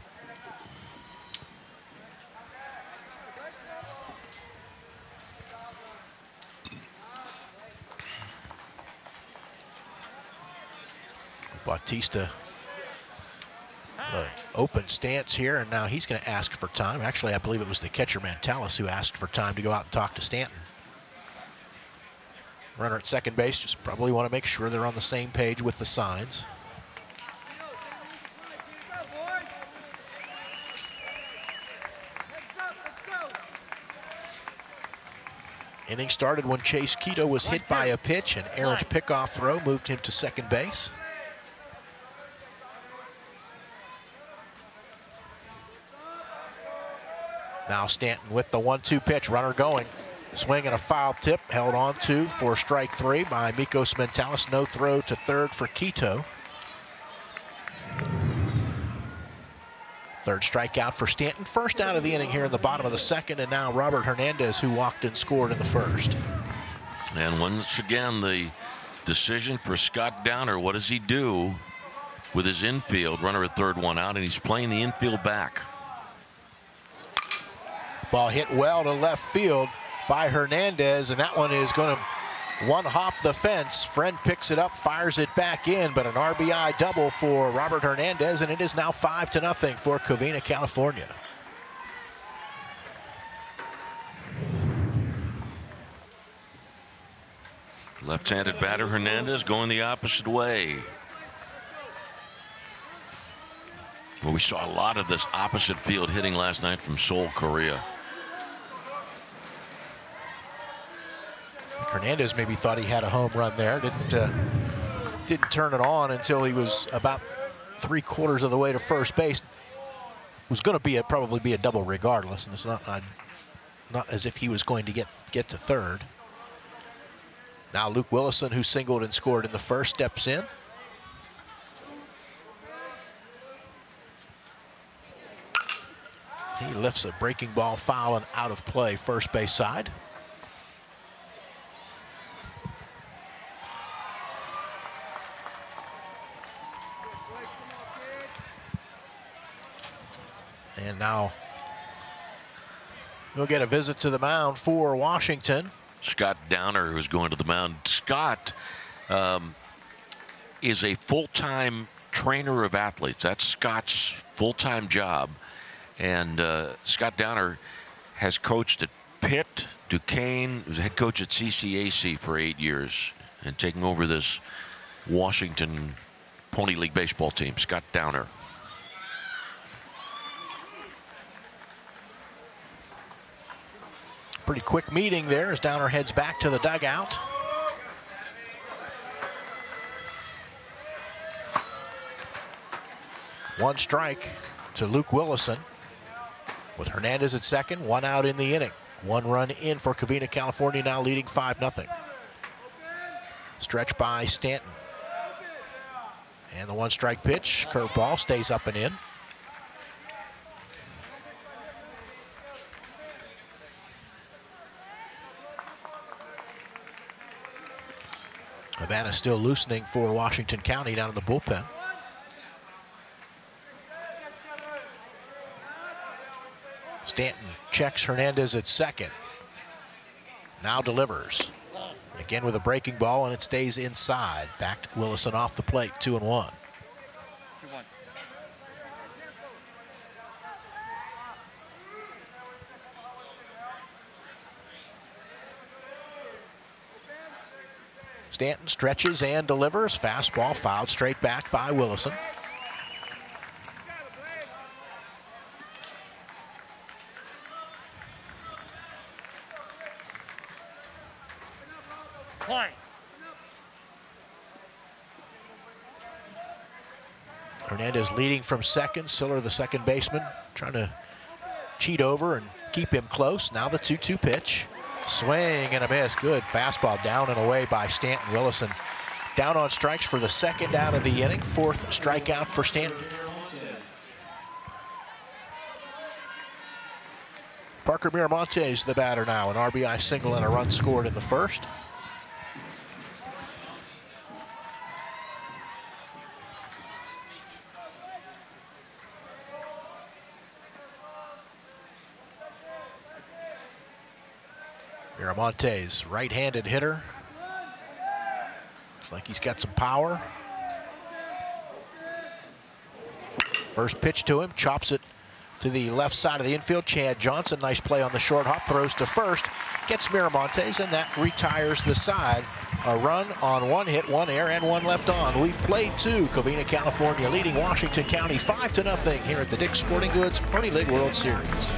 Bautista, open stance here, and now he's going to ask for time. Actually, I believe it was the catcher Mantalis who asked for time to go out and talk to Stanton. Runner at second base just probably want to make sure they're on the same page with the signs. Inning started when Chase Quito was hit by a pitch. An errant pickoff throw moved him to second base. Now Stanton with the 1-2 pitch, runner going. Swing and a foul tip, held on to for strike 3 by Mikos Mentalis. No throw to third for Quito. Third strikeout for Stanton. First out of the inning here in the bottom of the second, and now Robert Hernandez, who walked and scored in the first. And once again, the decision for Scott Downer. What does he do with his infield? Runner at third, one out, and he's playing the infield back. Ball hit well to left field by Hernandez, and that one is going to one-hop the fence. Friend picks it up, fires it back in, but an RBI double for Robert Hernandez, and it is now 5-0 for Covina, California. Left-handed batter Hernandez going the opposite way. Well, we saw a lot of this opposite field hitting last night from Seoul, Korea. Hernandez maybe thought he had a home run there. Didn't turn it on until he was about 3/4 of the way to first base. Was going to probably be a double regardless, and it's not as if he was going to get to third. Now Luke Willison, who singled and scored in the first, steps in. He lifts a breaking ball foul and out of play, first base side. And now we'll get a visit to the mound for Washington. Scott Downer, who's going to the mound. Scott is a full-time trainer of athletes. That's Scott's full-time job. And Scott Downer has coached at Pitt, Duquesne, was a head coach at CCAC for 8 years, and taking over this Washington Pony League baseball team. Scott Downer. Pretty quick meeting there as Downer heads back to the dugout. One strike to Luke Willison, with Hernandez at second, one out in the inning. One run in for Covina, California, now leading 5-0. Stretch by Stanton. And the 1-strike pitch, curveball, stays up and in. Havana still loosening for Washington County down in the bullpen. Stanton checks Hernandez at second. Now delivers. Again with a breaking ball, and it stays inside. Back to Willison off the plate, 2-1. Stanton stretches and delivers. Fastball fouled straight back by Willison. Hernandez leading from second. Siller, the second baseman, trying to cheat over and keep him close. Now the 2-2 pitch. Swing and a miss. Good fastball down and away by Stanton. Willison down on strikes for the second out of the inning. 4th strikeout for Stanton. Parker Miramontes the batter now. An RBI single and a run scored in the first. Miramontes, right-handed hitter. Looks like he's got some power. First pitch to him, chops it to the left side of the infield. Chad Johnson, nice play on the short hop, throws to first, gets Miramontes, and that retires the side. A run on 1 hit, 1 error, and 1 left on. We've played 2. Covina, California, leading Washington County 5-0 here at the Dick's Sporting Goods Pony League World Series.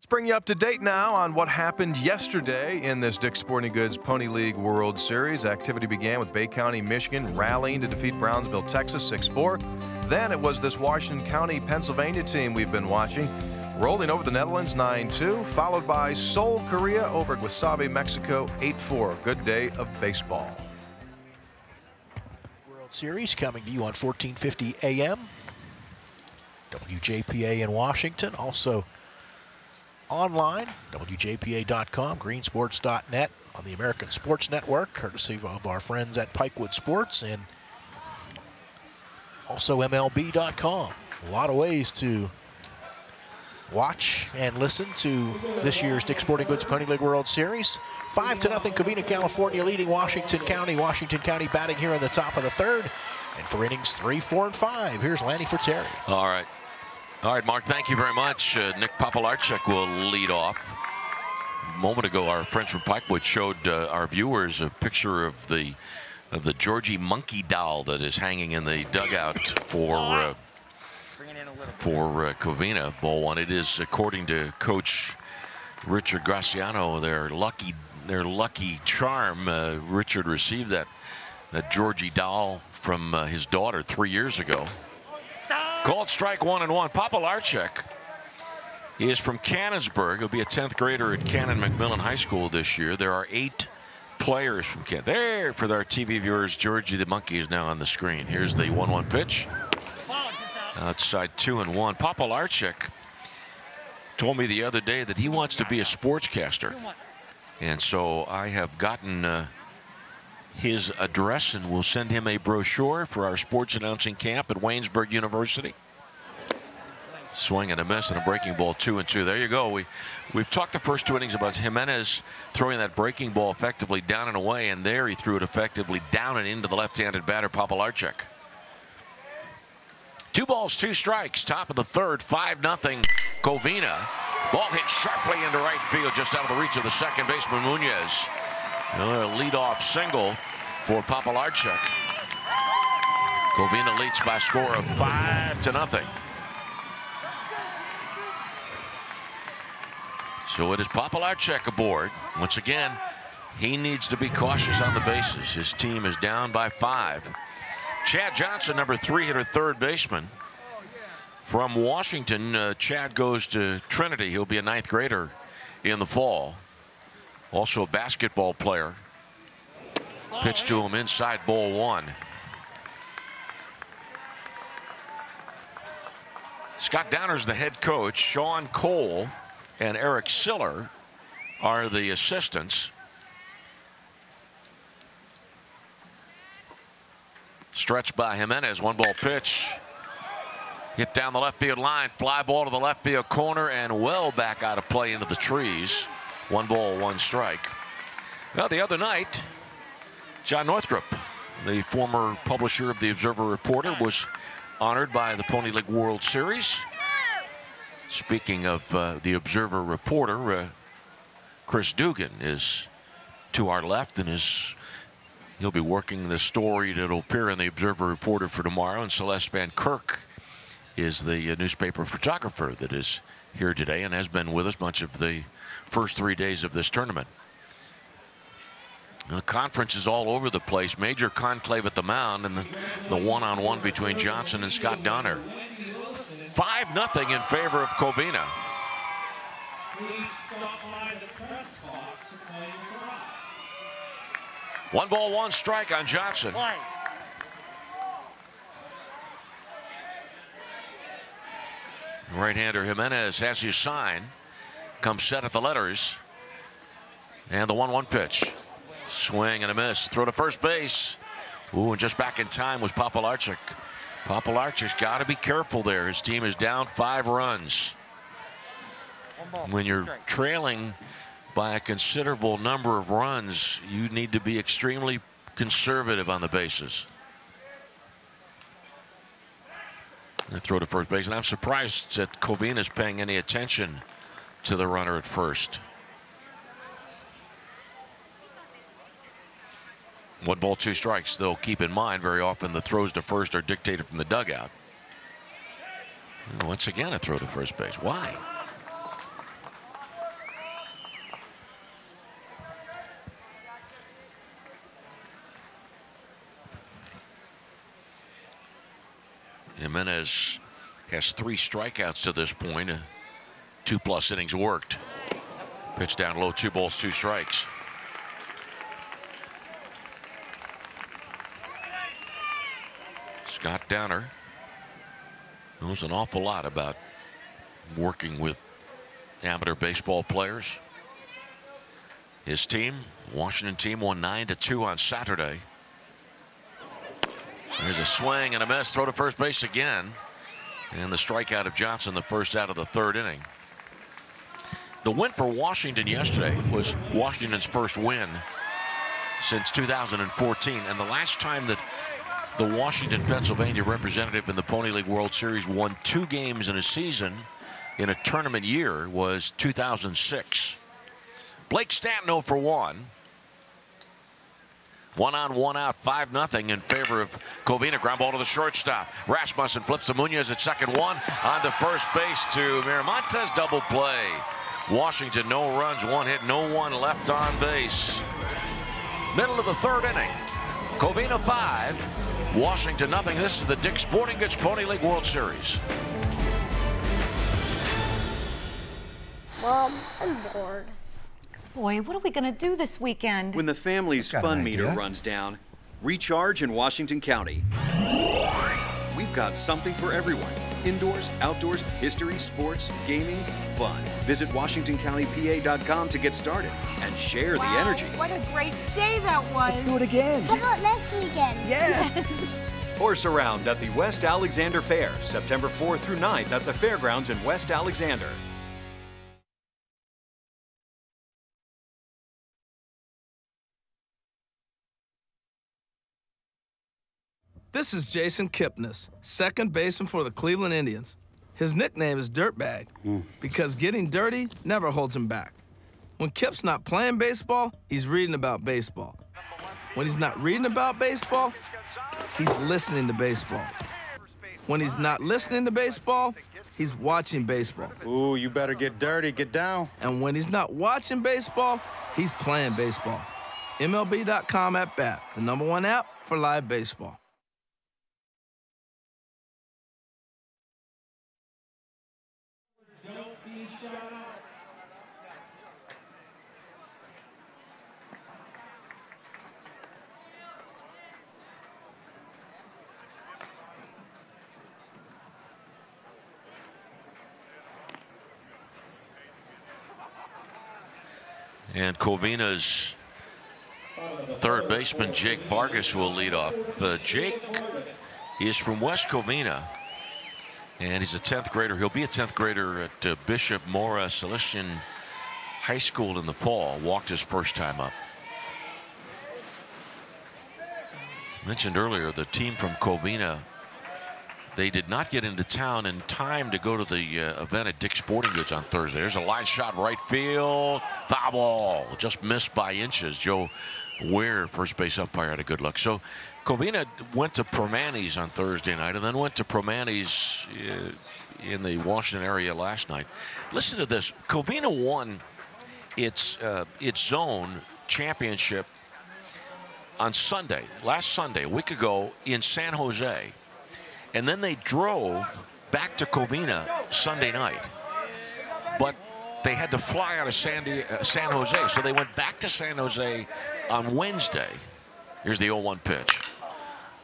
Let's bring you up to date now on what happened yesterday in this Dick's Sporting Goods Pony League World Series. Activity began with Bay County, Michigan rallying to defeat Brownsville, Texas 6-4. Then it was this Washington County, Pennsylvania team we've been watching, rolling over the Netherlands 9-2, followed by Seoul, Korea over Guasave, Mexico 8-4. Good day of baseball. World Series coming to you on 1450 AM. WJPA in Washington. Also online, WJPA.com, greensports.net, on the American Sports Network, courtesy of our friends at Pikewood Sports, and also MLB.com. A lot of ways to watch and listen to this year's Dick's Sporting Goods Pony League World Series. 5-0 Covina, California, leading Washington County. Washington County batting here in the top of the third. And for innings 3, 4, and 5, here's Lanny for Terry. All right. All right, Mark, thank you very much. Nick Popolarchuk will lead off. A moment ago, our friends from Pikewood showed our viewers a picture of the Georgie monkey doll that is hanging in the dugout for Covina. Ball one. It is, according to Coach Richard Graziano, their lucky charm. Richard received that Georgie doll from his daughter 3 years ago. Called strike 1-1. Popolarchuk is from Cannonsburg. He'll be a 10th grader at Cannon McMillan High School this year. There are 8 players from Cannon. There, for our TV viewers, Georgie the monkey is now on the screen. Here's the 1-1 pitch. Outside 2-1. Popolarchuk told me the other day that he wants to be a sportscaster. And so I have gotten his address, and we'll send him a brochure for our sports announcing camp at Waynesburg University. Swing and a miss and a breaking ball, 2-2. There you go. We've talked the first 2 innings about Jimenez throwing that breaking ball effectively down and away, and there he threw it effectively down and into the left-handed batter, Papalarczyk. 2 balls, 2 strikes. Top of the third, 5-0 Covina. Ball hit sharply into right field, just out of the reach of the second baseman, Munoz. Another leadoff single for Papalarczyk. Covina leads by a score of 5-0. So it is Papalarczyk aboard. Once again, he needs to be cautious on the bases. His team is down by 5. Chad Johnson, number 3 hitter, third baseman. From Washington, Chad goes to Trinity. He'll be a 9th grader in the fall. Also a basketball player. Pitch to him inside, ball 1. Scott Downer's the head coach. Sean Cole and Eric Siller are the assistants. Stretched by Jimenez, 1-ball pitch. Hit down the left field line, fly ball to the left field corner and well back out of play into the trees. 1 ball, 1 strike. Well, the other night, John Northrup, the former publisher of the Observer Reporter, was honored by the Pony League World Series. Speaking of the Observer Reporter, Chris Dugan is to our left, and he'll be working the story that will appear in the Observer Reporter for tomorrow. And Celeste Van Kirk is the newspaper photographer that is here today and has been with us much of the first 3 days of this tournament. The conference is all over the place. Major conclave at the mound, and the one-on-one between Johnson and Scott Downer. 5-0 in favor of Covina. 1 ball, 1 strike on Johnson. Right-hander Jimenez has his sign. Comes set at the letters. And the 1-1 pitch. Swing and a miss. Throw to first base. Ooh, and just back in time was Papalarczyk. Papalarczyk's got to be careful there. His team is down 5 runs. When you're trailing by a considerable number of runs, you need to be extremely conservative on the bases. And throw to first base, and I'm surprised that Covina is paying any attention to the runner at first. 1 ball, 2 strikes. They'll keep in mind very often the throws to first are dictated from the dugout. And once again, a throw to first base. Why? Jimenez has 3 strikeouts to this point. 2+ innings worked. Pitch down low, 2 balls, 2 strikes. Scott Downer knows an awful lot about working with amateur baseball players. His team, Washington team, won 9-2 on Saturday. There's a swing and a miss. Throw to first base again. And the strikeout of Johnson, the first out of the 3rd inning. The win for Washington yesterday was Washington's first win since 2014. And the last time that the Washington, Pennsylvania representative in the Pony League World Series won 2 games in a season in a tournament year was 2006. Blake Stanton 0 for 1. 1 on, 1 out, 5-0 in favor of Covina. Ground ball to the shortstop. Rasmussen flips to Munoz at second, 1 on to first base to Miramontes. Double play. Washington, no runs, 1 hit, no one left on base. Middle of the 3rd inning. Covina 5. Washington nothing. This is the Dick's Sporting Goods Pony League World Series. Mom, I'm bored. Boy, what are we going to do this weekend? When the family's fun meter runs down, recharge in Washington County. We've got something for everyone. Indoors, outdoors, history, sports, gaming, fun. Visit WashingtonCountyPA.com to get started and share the energy. What a great day that was. Let's do it again. How about next weekend? Yes. Horse Around at the West Alexander Fair, September 4th through 9th at the Fairgrounds in West Alexander. This is Jason Kipnis, second baseman for the Cleveland Indians. His nickname is Dirtbag because getting dirty never holds him back. When Kip's not playing baseball, he's reading about baseball. When he's not reading about baseball, he's listening to baseball. When he's not listening to baseball, he's watching baseball. Ooh, you better get dirty, get down. And when he's not watching baseball, he's playing baseball. MLB.com at bat, the #1 app for live baseball. And Covina's third baseman, Jake Vargas, will lead off. Jake is from West Covina, and he's a 10th grader. He'll be a 10th grader at Bishop Mora Celestian High School in the fall. Walked his first time up. Mentioned earlier, the team from Covina, they did not get into town in time to go to the event at Dick's Sporting Goods on Thursday. There's a line shot right field. Foul ball. Just missed by inches. Joe Ware, first base umpire, had a good look. So Covina went to Permanis on Thursday night and then went to Permanis in the Washington area last night. Listen to this. Covina won its zone championship on Sunday, last Sunday, a week ago in San Jose. And then they drove back to Covina Sunday night. But they had to fly out of San Jose, so they went back to San Jose on Wednesday. Here's the 0-1 pitch.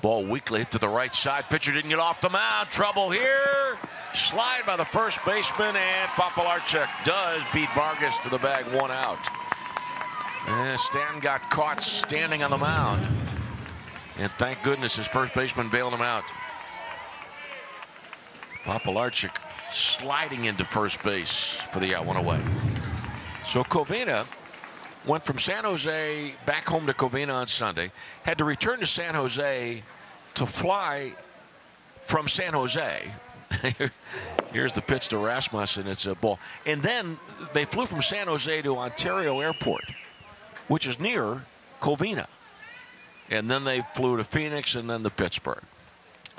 Ball weakly hit to the right side. Pitcher didn't get off the mound. Trouble here. Slide by the first baseman, and Papalarchuk does beat Vargas to the bag, 1 out. And Stanton got caught standing on the mound. And thank goodness his first baseman bailed him out. Papalarchuk sliding into first base for the out, 1 away. So Covina went from San Jose back home to Covina on Sunday, had to return to San Jose to fly from San Jose. Here's the pitch to Rasmussen. It's a ball. And then they flew from San Jose to Ontario Airport, which is near Covina. And then they flew to Phoenix and then to Pittsburgh.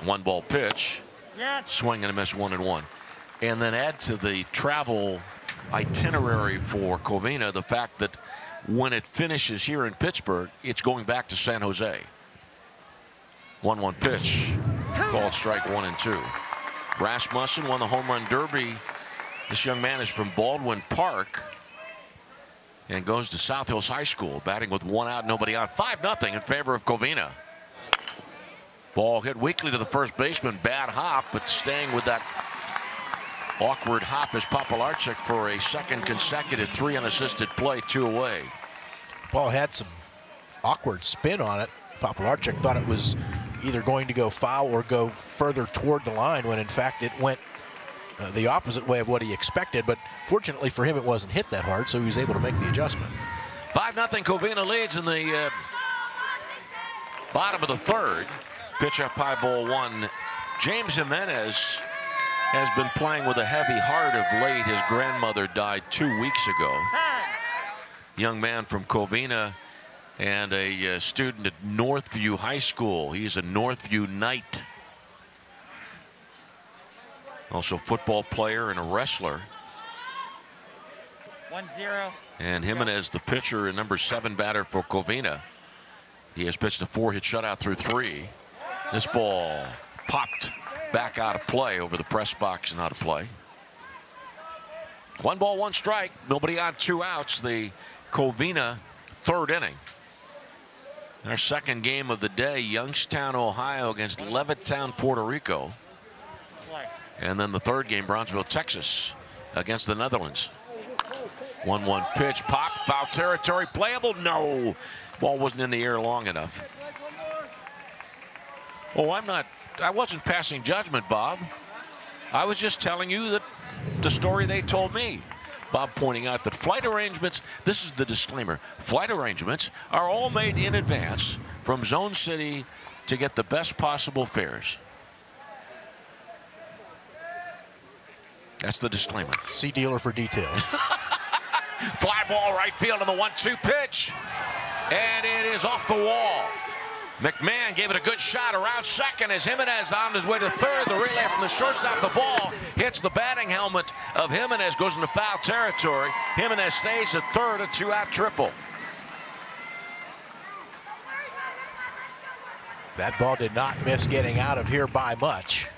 1-ball pitch. Swing and a miss, 1-1. And then add to the travel itinerary for Covina the fact that when it finishes here in Pittsburgh, it's going back to San Jose. 1-1 pitch. Called strike 1 and 2. Rasmussen won the home run derby. This young man is from Baldwin Park and goes to South Hills High School, batting with 1 out, nobody on. 5-0 in favor of Covina. Ball hit weakly to the first baseman. Bad hop, but staying with that awkward hop is Papalarchuk for a second consecutive 3 unassisted play, 2 away. Ball had some awkward spin on it. Papalarchuk thought it was either going to go foul or go further toward the line when in fact it went the opposite way of what he expected. But fortunately for him, it wasn't hit that hard, so he was able to make the adjustment. 5-0 Covina leads in the bottom of the third. Pitch up high, ball 1. James Jimenez has been playing with a heavy heart of late. His grandmother died 2 weeks ago. Young man from Covina and a student at Northview High School. He's a Northview Knight. Also football player and a wrestler. 1-0. And Jimenez, the pitcher and number 7 batter for Covina. He has pitched a 4-hit shutout through 3. This ball popped back out of play over the press box and out of play. 1 ball, 1 strike. Nobody on, 2 outs. The Covina third inning. Our second game of the day, Youngstown, Ohio against Levittown, Puerto Rico. And then the third game, Brownsville, Texas, against the Netherlands. 1-1 pitch, pop, foul territory, playable? No. Ball wasn't in the air long enough. Oh, I wasn't passing judgment, Bob. I was just telling you that the story they told me. Bob pointing out that flight arrangements, this is the disclaimer, flight arrangements are all made in advance from Zone City to get the best possible fares. That's the disclaimer. See dealer for details. Fly ball right field on the 1-2 pitch. And it is off the wall. McMahon gave it a good shot around second as Jimenez on his way to third. The relay from the shortstop, the ball hits the batting helmet of Jimenez, goes into foul territory. Jimenez stays at third, a 2-out triple. That ball did not miss getting out of here by much.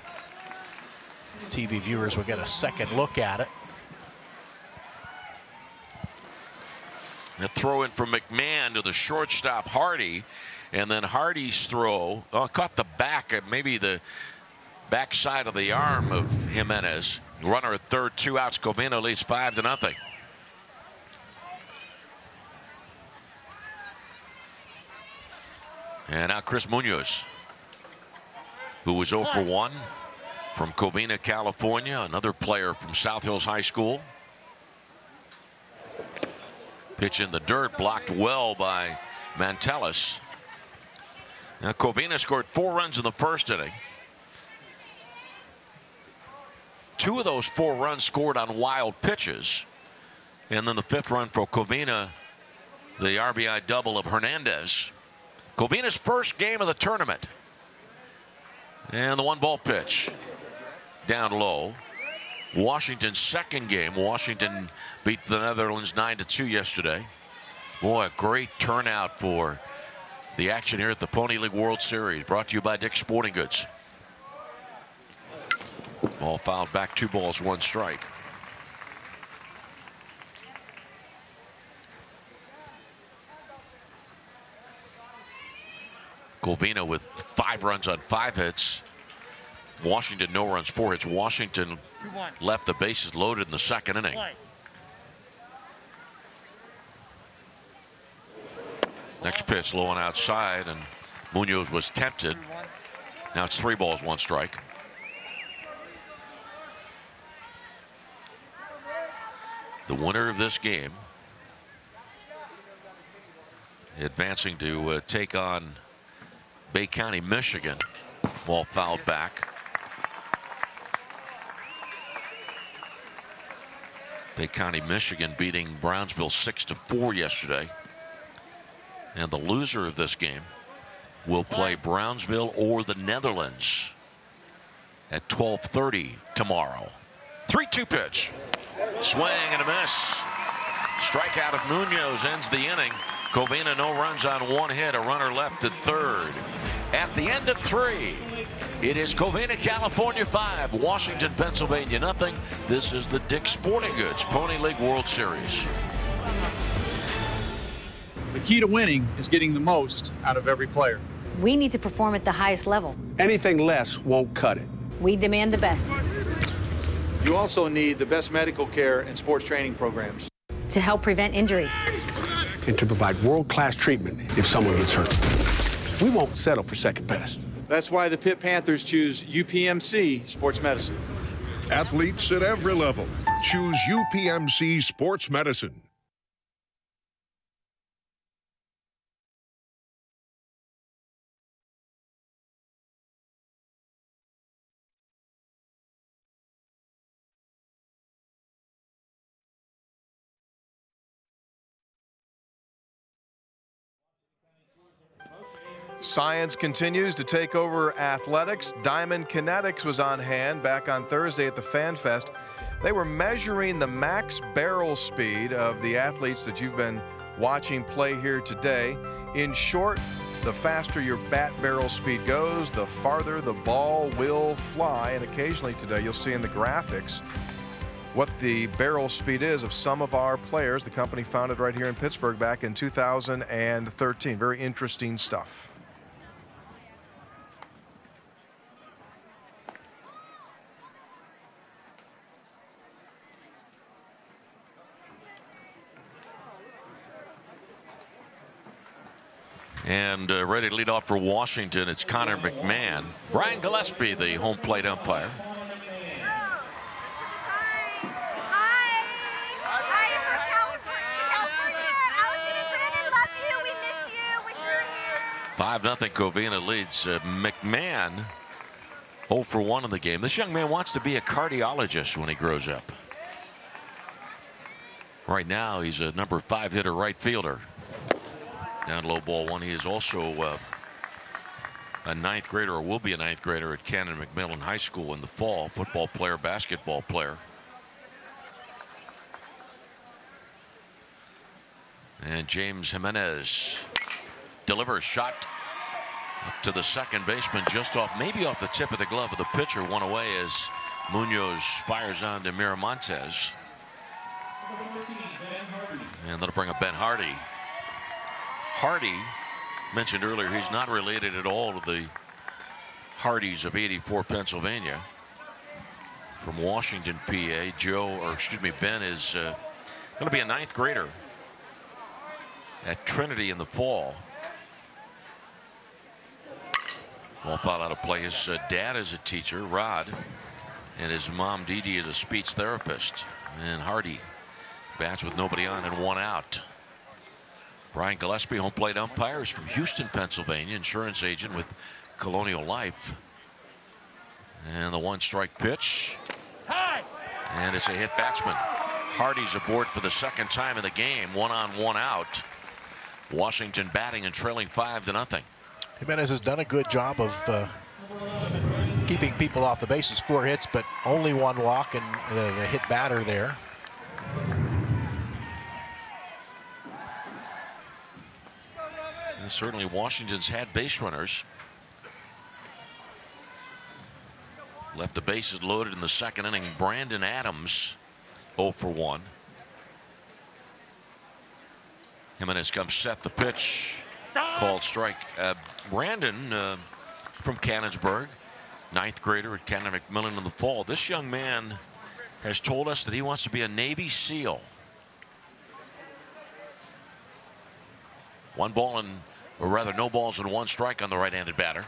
TV viewers will get a second look at it. A throw in from McMahon to the shortstop, Hardy. And then Hardy's throw caught the back, maybe the backside of the arm of Jimenez. Runner at third, 2 outs. Covina leads 5-0. And now Chris Munoz, who was 0 for 1 from Covina, California, another player from South Hills High School. Pitch in the dirt, blocked well by Mantelis. Now Covina scored 4 runs in the first inning. 2 of those 4 runs scored on wild pitches. And then the 5th run for Covina, the RBI double of Hernandez. Covina's first game of the tournament. And the 1-ball pitch. Down low. Washington's second game. Washington beat the Netherlands 9-2 yesterday. Boy, a great turnout for the action here at the Pony League World Series, brought to you by Dick's Sporting Goods. Ball fouled back, 2 balls, 1 strike. Covina with 5 runs on 5 hits. Washington no runs, 4 hits. Washington left the bases loaded in the second inning. Next pitch low and outside, and Munoz was tempted. Now it's 3 balls, 1 strike. The winner of this game advancing to take on Bay County, Michigan. Ball fouled back. Bay County, Michigan beating Brownsville 6-4 yesterday. And the loser of this game will play Brownsville or the Netherlands at 12:30 tomorrow. 3-2 pitch. Swing and a miss. Strikeout of Munoz ends the inning. Covina no runs on 1 hit. A runner left at third. At the end of 3, it is Covina, California 5, Washington, Pennsylvania nothing. This is the Dick's Sporting Goods Pony League World Series. The key to winning is getting the most out of every player. We need to perform at the highest level. Anything less won't cut it. We demand the best. You also need the best medical care and sports training programs. To help prevent injuries. And to provide world-class treatment if someone gets hurt. We won't settle for second best. That's why the Pitt Panthers choose UPMC Sports Medicine. Athletes at every level choose UPMC Sports Medicine. Science continues to take over athletics. Diamond Kinetics was on hand back on Thursday at the Fan Fest. They were measuring the max barrel speed of the athletes that you've been watching play here today. In short, the faster your bat barrel speed goes, the farther the ball will fly. And occasionally today you'll see in the graphics what the barrel speed is of some of our players. The company founded right here in Pittsburgh back in 2013. Very interesting stuff. And ready to lead off for Washington, it's Connor McMahon. Brian Gillespie, the home plate umpire. Hi from California. Allison and Brandon love you. We miss you. Wish you were here. 5-0 Covina leads. McMahon 0 for 1 in the game. This young man wants to be a cardiologist when he grows up. Right now, he's a number 5 hitter right fielder. Down low ball 1. He is also a 9th grader, or will be a 9th grader at Cannon McMillan High School in the fall. Football player, basketball player. And James Jimenez delivers shot up to the second baseman, just off, maybe off the tip of the glove of the pitcher. One away as Munoz fires on to Miramontes. And that'll bring up Ben Hardy. Hardy, mentioned earlier, he's not related at all to the Hardys of 84, Pennsylvania. From Washington, PA, Ben is going to be a 9th grader at Trinity in the fall. Well thought out of play. His dad is a teacher, Rod, and his mom, Dee Dee, is a speech therapist. And Hardy bats with nobody on and 1 out. Brian Gillespie, home plate umpire, is from Houston, Pennsylvania, insurance agent with Colonial Life. And the 1-strike pitch. And it's a hit batsman. Hardy's aboard for the 2nd time in the game. 1 on, 1 out. Washington batting and trailing 5-0. Jimenez has done a good job of keeping people off the bases. 4 hits, but only 1 walk, and the hit batter there. And certainly Washington's had base runners. Left the bases loaded in the 2nd inning. Brandon Adams 0 for 1. Jimenez comes set the pitch. Called strike. Brandon from Cannonsburg, 9th grader at Cannon McMillan in the fall. This young man has told us that he wants to be a Navy SEAL. 1 ball and, or rather, no balls and 1 strike on the right-handed batter.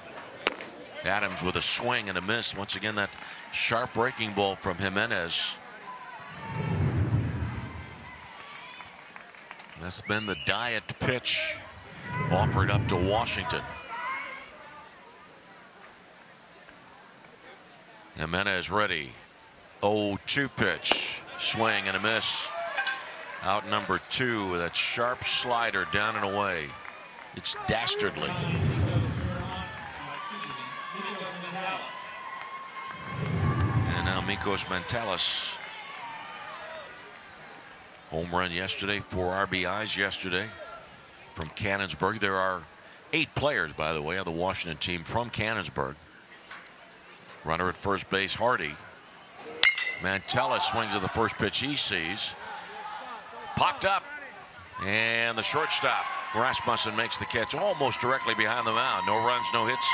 Adams with a swing and a miss. Once again, that sharp breaking ball from Jimenez. That's been the diet pitch offered up to Washington. Jimenez ready. 0-2 pitch. Swing and a miss. Out number 2 with that sharp slider down and away. It's dastardly. And now Mikos Mantalis. Home run yesterday, 4 RBIs yesterday from Cannonsburg. There are 8 players, by the way, on the Washington team from Cannonsburg. Runner at first base, Hardy. Mantalis swings at the first pitch he sees. Popped up, and the shortstop Rasmussen makes the catch almost directly behind the mound. No runs, no hits.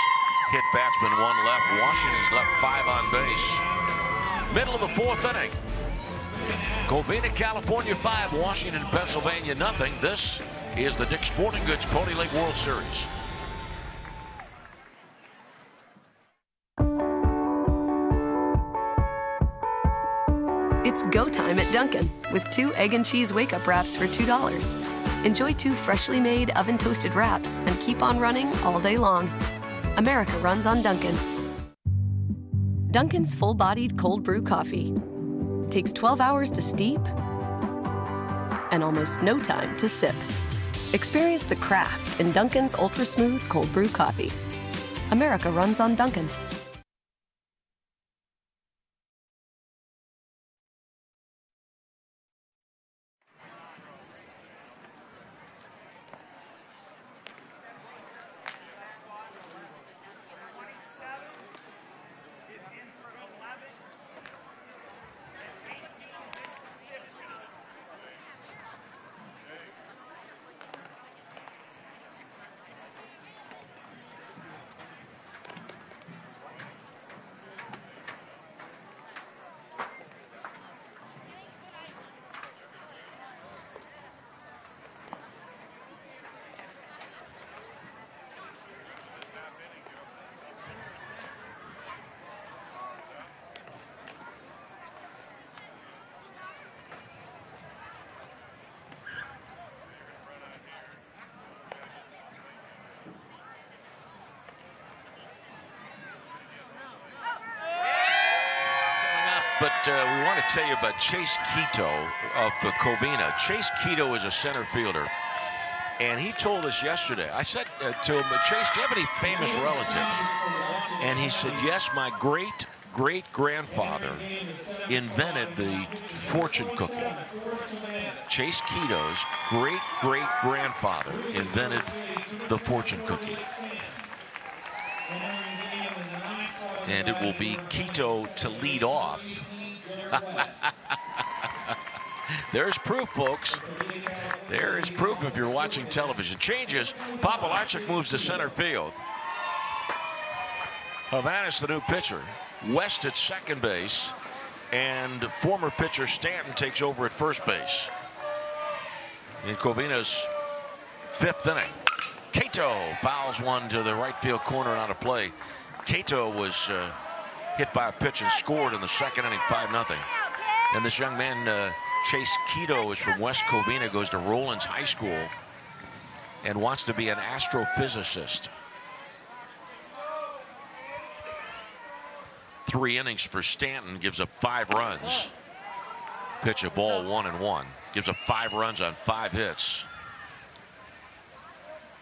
Hit batsman 1 left. Washington's left 5 on base. Middle of the 4th inning. Covina, California 5, Washington, Pennsylvania nothing. This is the Dick's Sporting Goods Pony League World Series. It's go time at Dunkin' with 2 egg and cheese wake-up wraps for $2. Enjoy 2 freshly made oven-toasted wraps and keep on running all day long. America runs on Dunkin'. Dunkin's full-bodied cold brew coffee takes 12 hours to steep and almost no time to sip. Experience the craft in Dunkin's ultra-smooth cold brew coffee. America runs on Dunkin'. but we want to tell you about Chase Quito of Covina. Chase Quito is a center fielder. And he told us yesterday, I said to him, Chase, do you have any famous relatives? And he said, yes, my great-great-grandfather invented the fortune cookie. Chase Quito's great-great-grandfather invented the fortune cookie. And it will be Quito to lead off. There's proof, folks. There is proof if you're watching television. Changes. Papalarchuk moves to center field. Jimenez, the new pitcher. West at second base. And former pitcher Stanton takes over at first base. In Covina's 5th inning. Quito fouls one to the right field corner and out of play. Quito was hit by a pitch and scored in the 2nd inning, 5-0. And this young man, Chase Quito, is from West Covina, goes to Rollins High School, and wants to be an astrophysicist. 3 innings for Stanton, gives up 5 runs. Pitch a ball 1-1. Gives up 5 runs on 5 hits.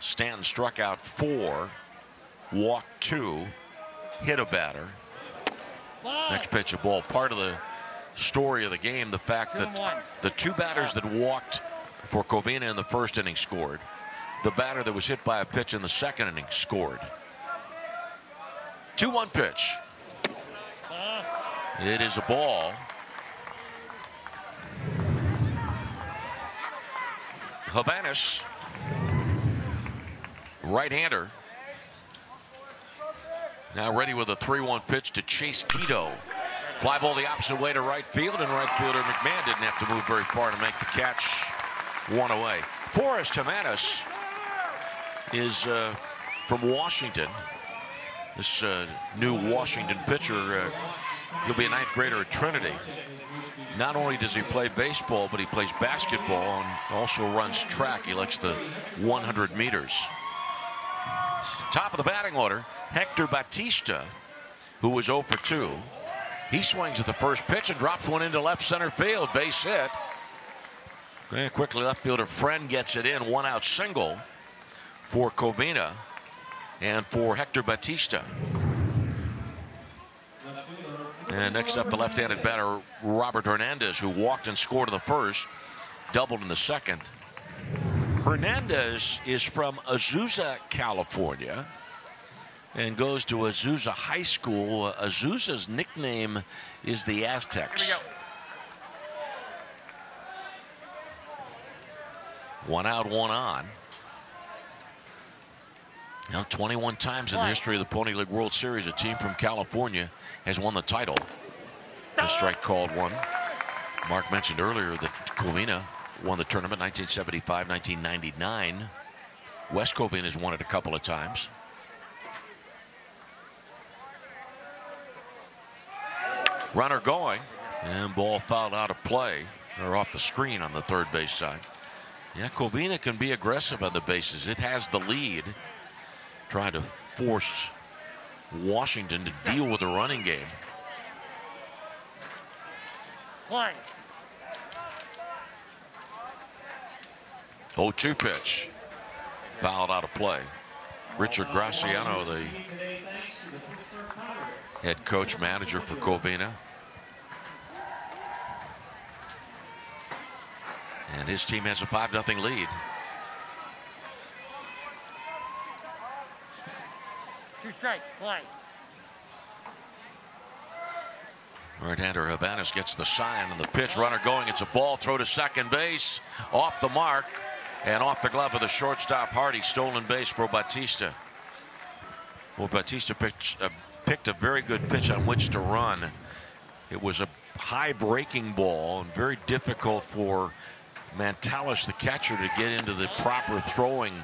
Stanton struck out 4, walked 2, hit a batter. Next pitch a ball. Part of the story of the game, the fact that the 2 batters that walked for Covina in the 1st inning scored. The batter that was hit by a pitch in the 2nd inning scored. 2-1 pitch. It is a ball. Jimenez, right-hander, now ready with a 3-1 pitch to Chase Quito. Fly ball the opposite way to right field, and right fielder McMahon didn't have to move very far to make the catch. 1 away. Forrest Jimenez is from Washington. This new Washington pitcher, he'll be a 9th grader at Trinity. Not only does he play baseball, but he plays basketball and also runs track. He likes the 100 meters. Top of the batting order, Hector Bautista, who was 0 for 2. He swings at the first pitch and drops one into left center field. Base hit. And quickly left fielder Friend gets it in. 1-out single for Covina and for Hector Bautista. And next up, the left-handed batter Robert Hernandez, who walked and scored in the 1st, doubled in the 2nd. Hernandez is from Azusa, California, and goes to Azusa High School. Azusa's nickname is the Aztecs. Here we go. 1 out, 1 on. Now 21 times in the history of the Pony League World Series, a team from California has won the title. The strike called one. Mark mentioned earlier that Covina won the tournament 1975, 1999. West Covina has won it a couple of times. Runner going, and ball fouled out of play, or off the screen on the 3rd base side. Yeah, Covina can be aggressive on the bases. It has the lead. Trying to force Washington to deal with the running game. 0-2 pitch. Fouled out of play. Richard Graziano, the head coach manager for Covina. And his team has a 5-0 lead. 2 strikes, play. Right-hander Jimenez gets the sign on the pitch. Runner going. It's a ball. Throw to second base. Off the mark. And off the glove of the shortstop Hardy. Stolen base for Bautista. Well, Bautista picked a very good pitch on which to run. It was a high breaking ball and very difficult for Mantalis, the catcher, to get into the proper throwing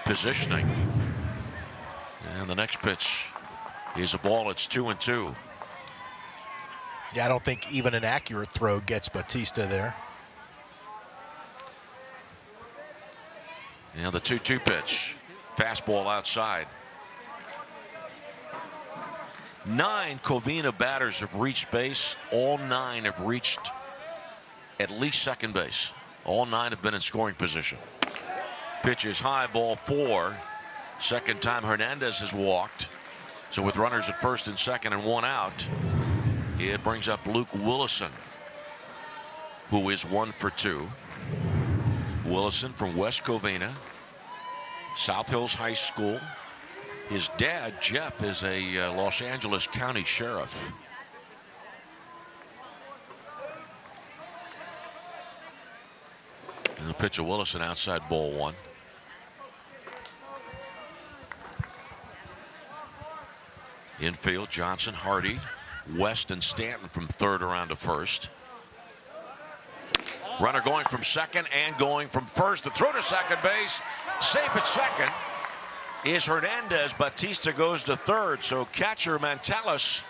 positioning. And the next pitch is a ball. It's 2-2. Yeah, I don't think even an accurate throw gets Bautista there. Yeah, the 2-2 pitch. Fastball outside. 9 Covina batters have reached base. All 9 have reached at least second base. All 9 have been in scoring position. Pitch is high, ball 4. Second time Hernandez has walked. So with runners at first and second and 1 out, it brings up Luke Willison, who is 1 for 2. Willison from West Covina, South Hills High School. His dad, Jeff, is a Los Angeles County Sheriff. And the pitch of Willison outside, ball 1. Infield, Johnson, Hardy, West, and Stanton from third around to first. Runner going from second and going from first. The throw to second base. Safe at second is Hernandez. Bautista goes to third. So catcher Mantalis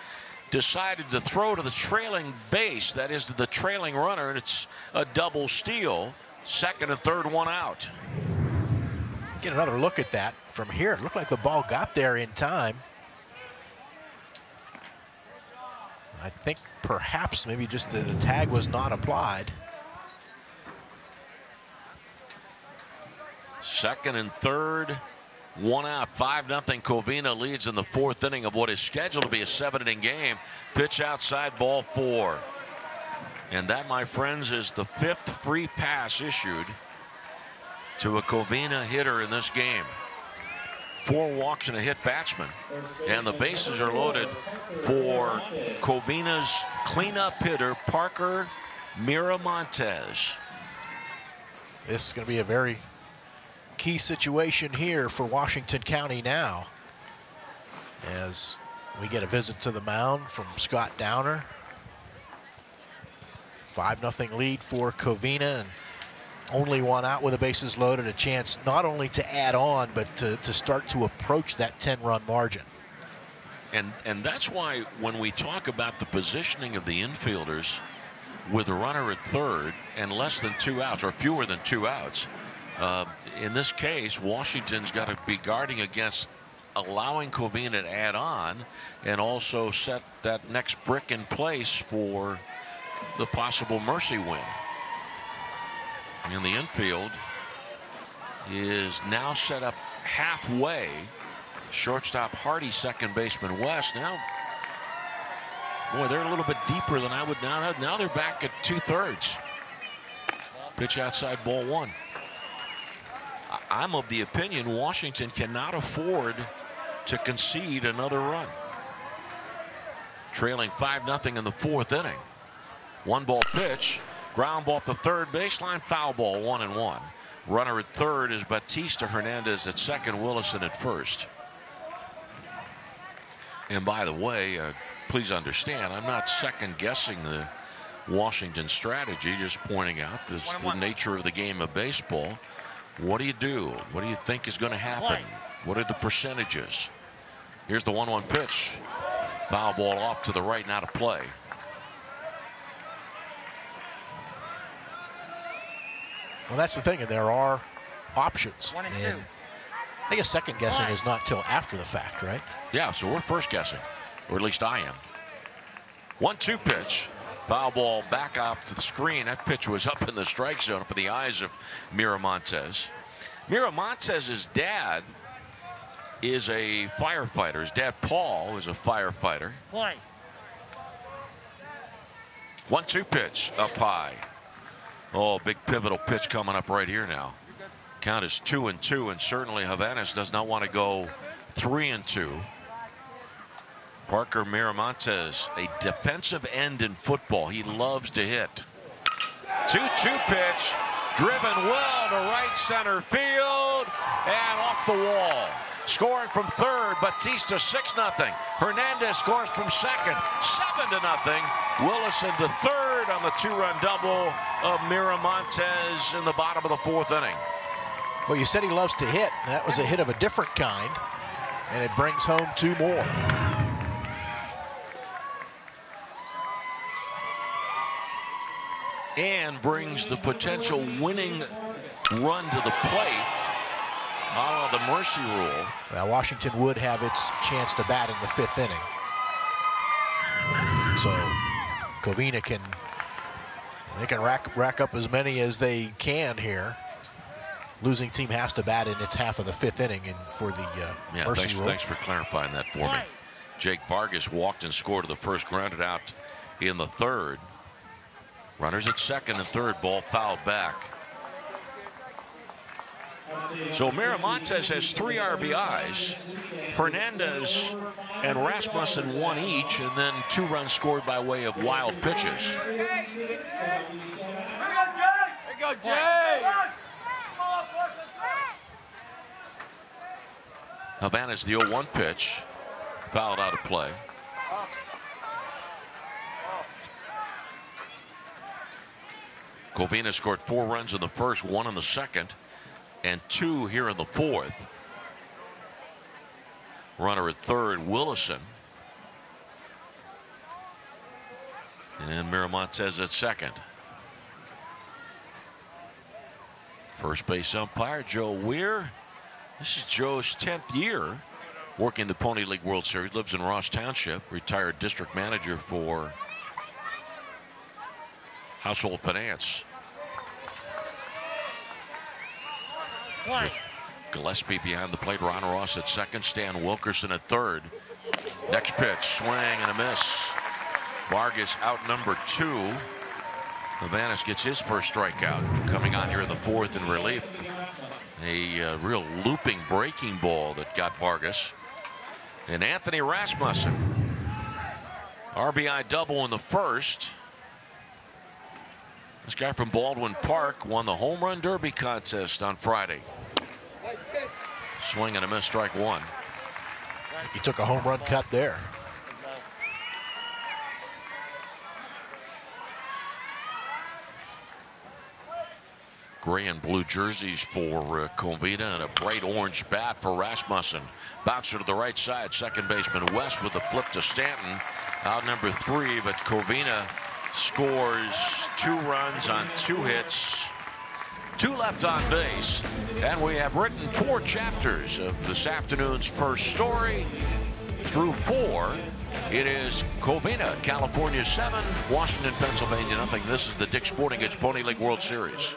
decided to throw to the trailing base. That is to the trailing runner, and it's a double steal. Second and third, 1 out. Get another look at that from here. It looked like the ball got there in time. I think perhaps maybe just the tag was not applied. Second and third, 1 out. 5-0 Covina leads in the 4th inning of what is scheduled to be a 7-inning game. Pitch outside, ball 4. And that, my friends, is the 5th free pass issued to a Covina hitter in this game. 4 walks and a hit batsman. And the bases are loaded for Covina's cleanup hitter, Parker Miramontes. This is going to be a very key situation here for Washington County now, as we get a visit to the mound from Scott Downer. 5-0 lead for Covina, and only 1 out with the bases loaded. A chance not only to add on, but to start to approach that 10-run margin. And that's why when we talk about the positioning of the infielders with a runner at third and less than 2 outs, or fewer than 2 outs, in this case, Washington's got to be guarding against allowing Covina to add on and also set that next brick in place for the possible mercy win. And the infield is now set up halfway. Shortstop Hardy, second baseman West. Now, boy, they're a little bit deeper than I would now. Now they're back at 2/3. Pitch outside, ball 1. I'm of the opinion Washington cannot afford to concede another run. Trailing 5-0 in the 4th inning. 1-ball pitch. Ground ball at the third baseline. Foul ball, 1-1. Runner at third is Bautista. Hernandez at second. Willison at first. And by the way, please understand, I'm not second guessing the Washington strategy, just pointing out this the nature of the game of baseball. What do you do? What do you think is going to happen? What are the percentages? Here's the 1-1 pitch. Foul ball off to the right, not a play. Well, that's the thing, and there are options. And I guess second guessing is not till after the fact, right? Yeah, so we're first guessing, or at least I am. 1-2 pitch. Foul ball back off to the screen. That pitch was up in the strike zone, up in the eyes of Miramontes. Miramontes' dad is a firefighter. His dad, Paul, is a firefighter. 1-2 pitch up high. Oh, big pivotal pitch coming up right here now. Count is 2-2, and certainly Jimenez does not want to go 3-2. Parker Miramontes, a defensive end in football. He loves to hit. 2-2 pitch, driven well to right center field and off the wall. Scoring from third, Bautista 6-0. Hernandez scores from second, 7-0. Willison to third on the 2-run double of Miramontes in the bottom of the 4th inning. Well, you said he loves to hit. That was a hit of a different kind, and it brings home 2 more. And brings the potential winning run to the plate on the mercy rule. Well, Washington would have its chance to bat in the 5th inning. So Covina can rack up as many as they can here. Losing team has to bat in its half of the 5th inning and for the mercy rule. Thanks for clarifying that for me. Jake Vargas walked and scored to the first, grounded out in the 3rd. Runners at 2nd and 3rd, ball fouled back. So Miramontes has 3 RBIs. Hernandez and Rasmussen 1 each, and then 2 runs scored by way of wild pitches. There you go, Jay. Havana's the 0-1 pitch, fouled out of play. Covina scored 4 runs in the 1st, 1 in the 2nd, and 2 here in the 4th. Runner at 3rd, Willison. And Miramontes at 2nd. First base umpire, Joe Weir. This is Joe's 10th year working the Pony League World Series. Lives in Ross Township. Retired district manager for Household Finance. Gillespie behind the plate. Ron Ross at 2nd. Stan Wilkerson at 3rd. Next pitch, swing and a miss. Vargas out number 2. Hernandez gets his first strikeout. Coming on here in the 4th in relief. A real looping breaking ball that got Vargas. And Anthony Rasmussen. RBI double in the 1st. This guy from Baldwin Park won the home run derby contest on Friday. Swing and a miss, strike 1. He took a home run cut there. Gray and blue jerseys for Covina and a bright orange bat for Rasmussen. Bouncer to the right side. 2nd baseman West with the flip to Stanton. Out number 3, but Covina scores 2 runs on 2 hits. 2 left on base. And we have written 4 chapters of this afternoon's first story. Through 4, it is Covina, California 7, Washington, Pennsylvania nothing. This is the Dick's Sporting Goods Pony League World Series.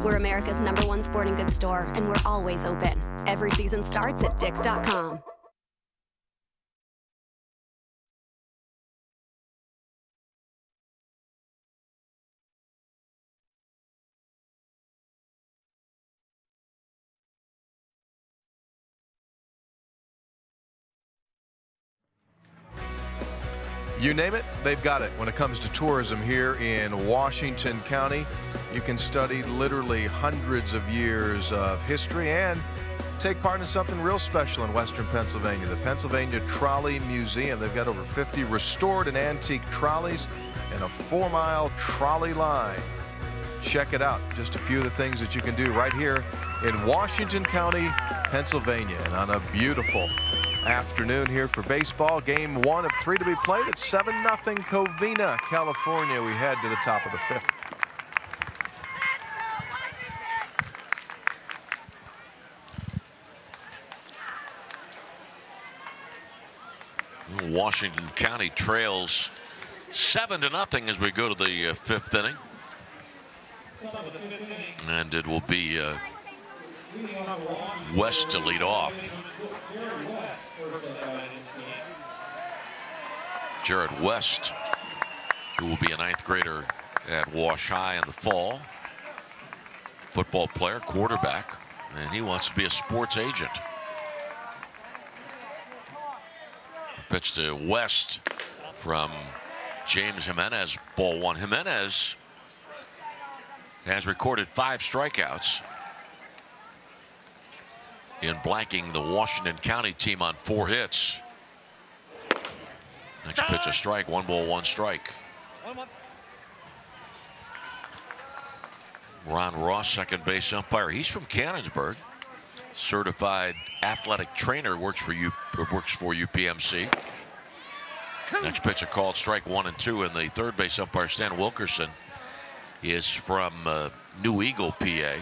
We're America's #1 sporting goods store, and we're always open. Every season starts at Dicks.com. You name it, they've got it. When it comes to tourism here in Washington County, you can study literally hundreds of years of history and take part in something real special in Western Pennsylvania, the Pennsylvania Trolley Museum. They've got over 50 restored and antique trolleys and a 4-mile trolley line. Check it out. Just a few of the things that you can do right here in Washington County, Pennsylvania. And on a beautiful afternoon here for baseball, game 1 of 3 to be played. It's 7-0 Covina, California. We head to the top of the 5th. Washington County trails 7-0 as we go to the 5th inning. And it will be West to lead off. Jared West, who will be a 9th grader at Wash High in the fall. Football player, quarterback, and he wants to be a sports agent. Pitch to West from James Jimenez, ball 1. Jimenez has recorded 5 strikeouts in blanking the Washington County team on 4 hits. Next pitch a strike, 1 ball, 1 strike. Ron Ross, second base umpire. He's from Cannonsburg. Certified athletic trainer, works for UPMC. Next pitch, a called strike 1 and 2, and the third base umpire, Stan Wilkerson, is from New Eagle, PA.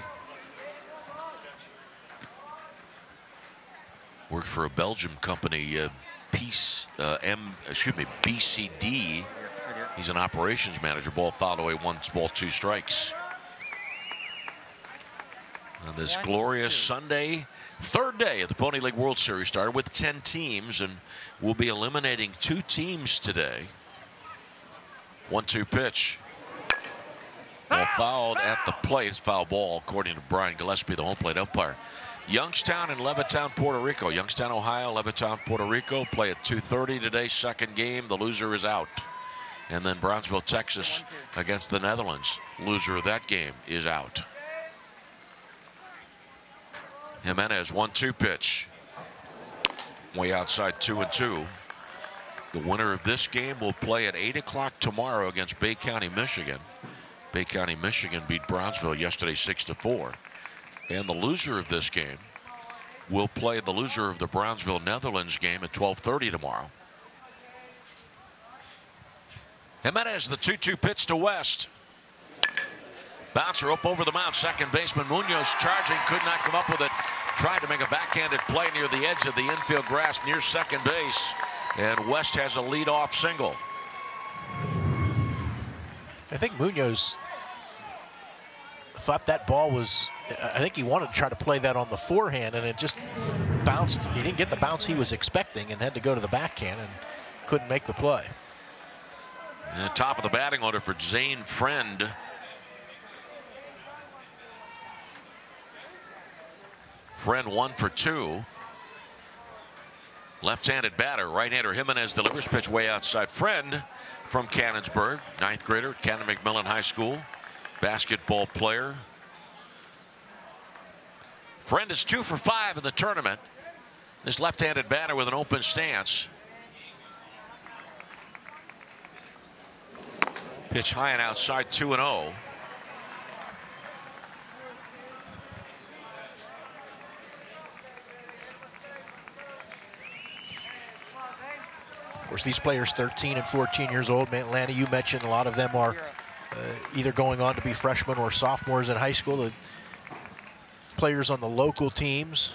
Worked for a Belgium company, BCD. He's an operations manager. Ball fouled away, 1 ball, 2 strikes. On this glorious Sunday, third day of the Pony League World Series started with 10 teams, and we'll be eliminating 2 teams today. 1-2 pitch. Ball fouled at the plate. It's foul ball, according to Brian Gillespie, the home plate umpire. Youngstown and Levittown, Puerto Rico. Youngstown, Ohio, Levittown, Puerto Rico play at 2:30 today. Second game. The loser is out. And then Brownsville, Texas against the Netherlands. Loser of that game is out. Jimenez, 1-2 pitch. Way outside, 2-2. The winner of this game will play at 8 o'clock tomorrow against Bay County, Michigan. Bay County, Michigan beat Brownsville yesterday 6-4. And the loser of this game will play the loser of the Brownsville, Netherlands game at 12:30 tomorrow. Jimenez, the 2-2 pitch to West. Bouncer up over the mound. Second baseman Munoz charging, could not come up with it. Tried to make a backhanded play near the edge of the infield grass near second base. And West has a leadoff single. I think Munoz thought that ball was, I think he wanted to try to play that on the forehand, and it just bounced. He didn't get the bounce he was expecting and had to go to the backhand and couldn't make the play. And top of the batting order for Zane Friend. Friend 1 for 2. Left-handed batter, right-hander Jimenez delivers, pitch way outside. Friend from Cannonsburg, 9th grader at Cannon McMillan High School, basketball player. Friend is 2 for 5 in the tournament. This left-handed batter with an open stance. Pitch high and outside, 2-0. Of course, these players 13 and 14 years old. Lanny, you mentioned a lot of them are either going on to be freshmen or sophomores in high school. The players on the local teams.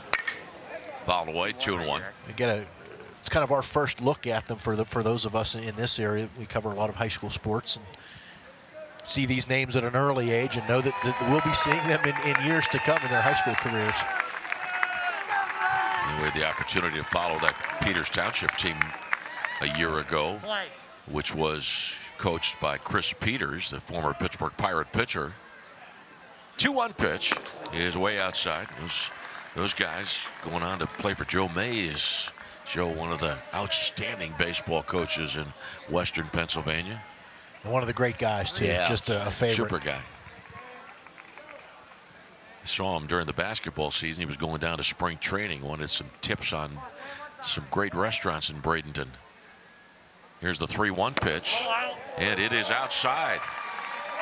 Fouled away, 2-1. It's kind of our first look at them for those of us in this area. We cover a lot of high school sports and see these names at an early age and know that we'll be seeing them in years to come in their high school careers. And we had the opportunity to follow that Peters Township team a year ago, which was coached by Chris Peters, the former Pittsburgh Pirate pitcher. 2-1 pitch is way outside. Those guys going on to play for Joe Mays. Joe, one of the outstanding baseball coaches in Western Pennsylvania. And one of the great guys, too. Yeah, just a favorite. Super guy. I saw him during the basketball season. He was going down to spring training. Wanted some tips on some great restaurants in Bradenton. Here's the 3-1 pitch, and it is outside.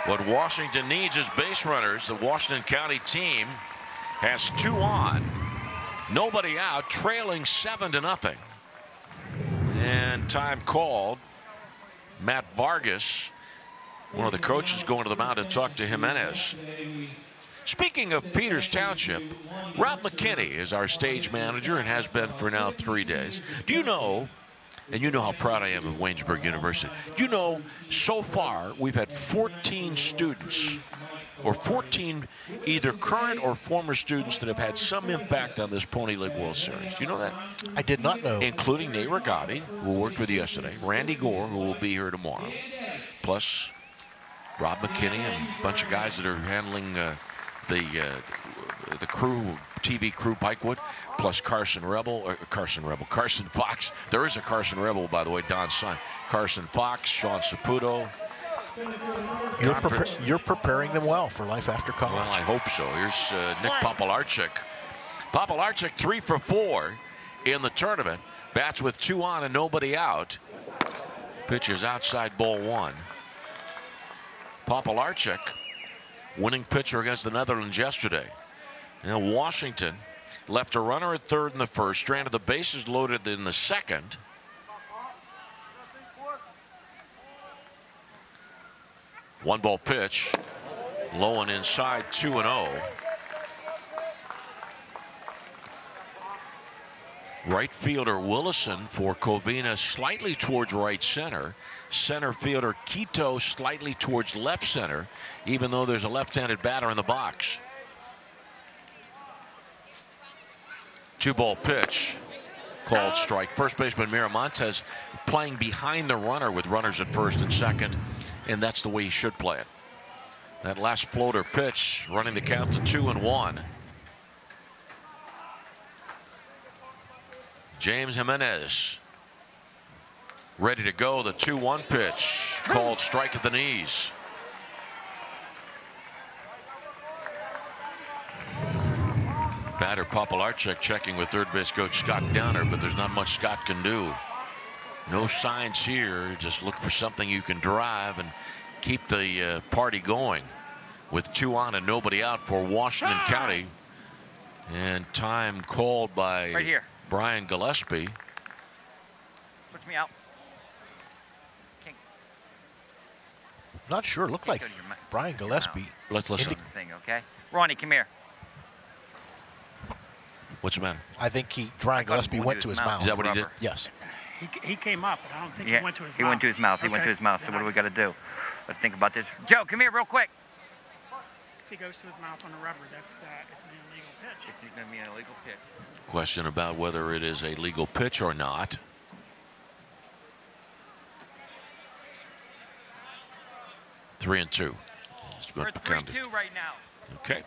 What Washington needs is base runners. The Washington County team has 2 on, nobody out, trailing 7-0. And time called. Matt Vargas, one of the coaches, going to the mound to talk to Jimenez. Speaking of Peters Township, Rob McKinney is our stage manager and has been for now 3 days. Do you know, and you know how proud I am of Waynesburg University, do you know so far we've had 14 students, or 14 either current or former students that have had some impact on this Pony League World Series. Do you know that? I did not know. Including Nate Rigotti, who worked with you yesterday, Randy Gore, who will be here tomorrow, plus Rob McKinney and a bunch of guys that are handling the crew, TV crew, Pikewood, plus Carson Fox. There is a Carson Rebel, by the way, Don's son. Carson Fox, Sean Saputo. You're preparing them well for life after college. Well, I hope so. Here's Nick Popolarczyk. Popolarczyk 3 for 4 in the tournament. Bats with 2 on and nobody out. Pitches outside, ball 1. Popolarczyk winning pitcher against the Netherlands yesterday. Now Washington left a runner at third in the first, stranded the bases loaded in the second. One ball pitch, low and inside, 2-0. Right fielder Willison for Covina slightly towards right center. Center fielder Quito slightly towards left center, even though there's a left-handed batter in the box. 2-ball pitch, called strike. First baseman Miramontes playing behind the runner with runners at first and second, and that's the way he should play it. That last floater pitch running the count to 2-1. James Jimenez ready to go. The 2-1 pitch, called strike at the knees. Batter Popolarczyk checking with third base coach Scott Downer, but there's not much Scott can do. No signs here. Just look for something you can drive and keep the party going. With 2 on and nobody out for Washington County. And time called by right here. Brian Gillespie. Puts me out. Not sure. Looked like Brian Gillespie. Let's listen. Thing, okay? Ronnie, come here. What's the matter? I think Brian Gillespie went to his mouth. Is that what he did? Yes. He came up, but I don't think he went to his mouth. He went to his mouth. He went to his mouth. So what do we got to do? Let's think about this. Joe, come here real quick. If he goes to his mouth on the rubber, it's an illegal pitch. It's going to be an illegal pitch. Question about whether it is a legal pitch or not. Three and two. We're at 3-2 right now. Okay.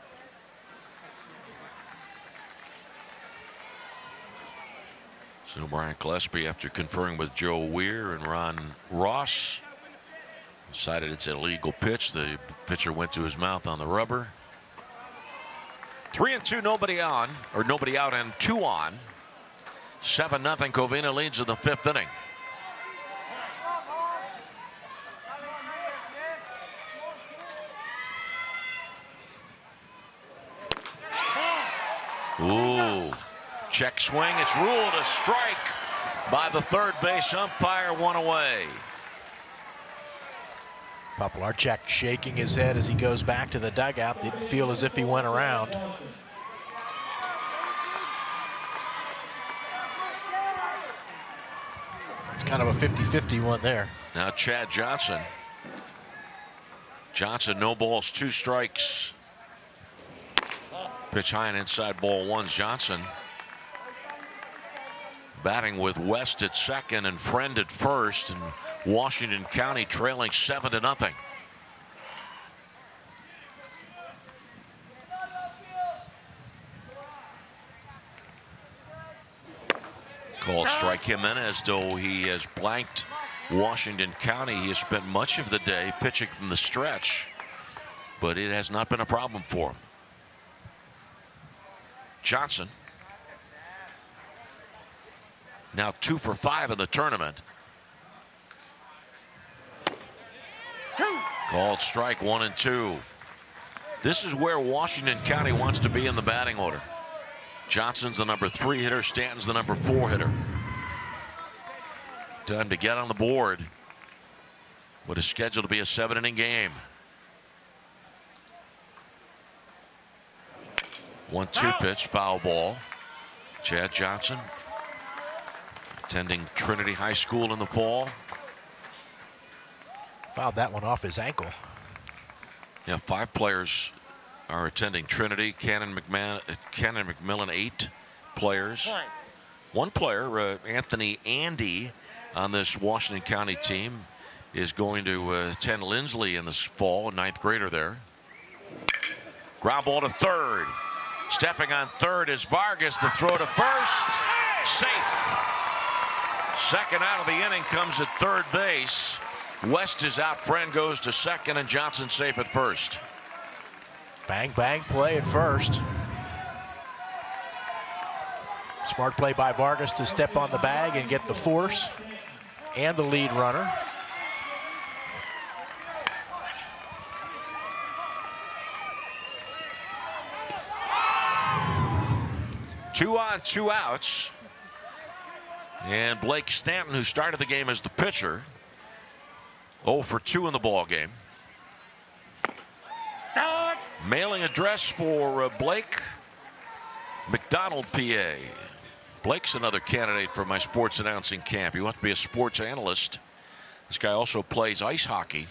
So Brian Gillespie, after conferring with Joe Weir and Ron Ross, decided it's a legal pitch. The pitcher went to his mouth on the rubber. 3 and 2, nobody on, or nobody out, and 2 on. 7-0. Covina leads in the 5th inning. Ooh, check swing. It's ruled a strike by the third base umpire. 1 away. Popolarczyk shaking his head as he goes back to the dugout. Didn't feel as if he went around. It's kind of a 50-50 one there. Now Chad Johnson. Johnson, no balls, 2 strikes. Pitch high and inside, ball 1. Johnson batting with West at second and Friend at first, and Washington County trailing 7-0. Called strike. Jimenez, though he has blanked Washington County, he has spent much of the day pitching from the stretch, but it has not been a problem for him. Johnson now 2 for 5 in the tournament. Called strike. 1 and 2. This is where Washington County wants to be in the batting order. Johnson's the number 3 hitter. Stanton's the number 4 hitter. Time to get on the board. What is scheduled to be a 7-inning game. 1-2 pitch, foul ball. Chad Johnson, attending Trinity High School in the fall. Fouled that one off his ankle. Yeah, 5 players are attending Trinity. Cannon McMillan 8 players. 1 player, Anthony Andy, on this Washington County team, is going to attend Lindsley in this fall, a 9th grader there. Ground ball to third. Stepping on third is Vargas. The throw to first. Safe. Second out of the inning comes at third base. West is out. Friend goes to second, and Johnson safe at first. Bang, bang play at first. Smart play by Vargas to step on the bag and get the force and the lead runner. 2 on, 2 outs. And Blake Stanton, who started the game as the pitcher, 0 for 2 in the ball game. Mailing address for Blake, McDonald, PA. Blake's another candidate for my sports announcing camp. He wants to be a sports analyst. This guy also plays ice hockey.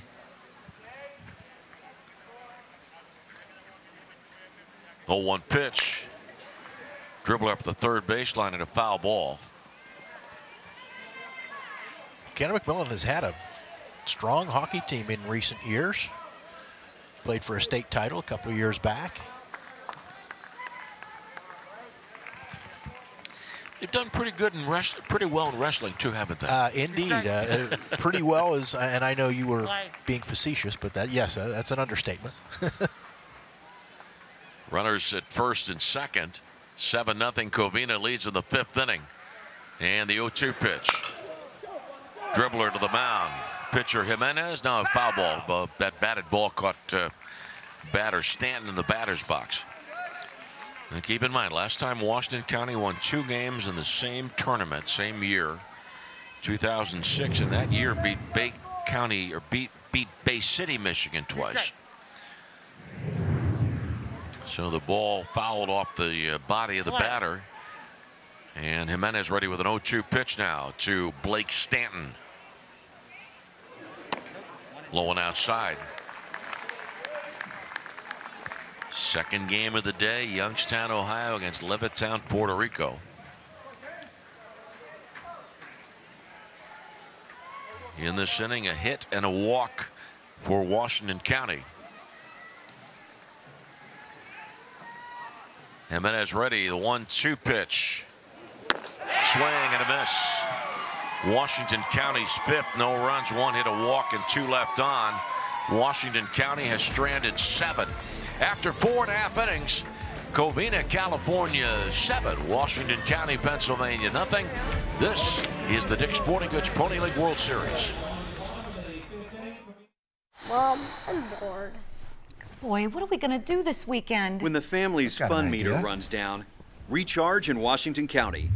Oh, 1 pitch. Dribbler up the third baseline and a foul ball. Ken McMillan has had a strong hockey team in recent years. Played for a state title a couple of years back. They've done pretty good in wrestling, pretty well in wrestling too, haven't they? Indeed, pretty well. And I know you were being facetious, but yes, that's an understatement. Runners at first and second. 7-0. Covina leads in the 5th inning. And the 0-2 pitch. Dribbler to the mound. Pitcher Jimenez. Now a foul ball. That batted ball caught batter Stanton in the batter's box. And keep in mind, last time Washington County won 2 games in the same tournament, same year, 2006, and that year beat Bay County, or beat Bay City, Michigan twice. So the ball fouled off the body of the batter. And Jimenez ready with an 0-2 pitch now to Blake Stanton. Low and outside. Second game of the day, Youngstown, Ohio against Levittown, Puerto Rico. In this inning, a hit and a walk for Washington County. Jimenez ready, the 1-2 pitch. Swing and a miss. Washington County's 5th, no runs, 1 hit, a walk, and 2 left on. Washington County has stranded 7. After 4.5 innings, Covina, California 7, Washington County, Pennsylvania nothing. This is the Dick's Sporting Goods Pony League World Series. Mom, I'm bored. Boy, what are we going to do this weekend? When the family's fun meter runs down, recharge in Washington County.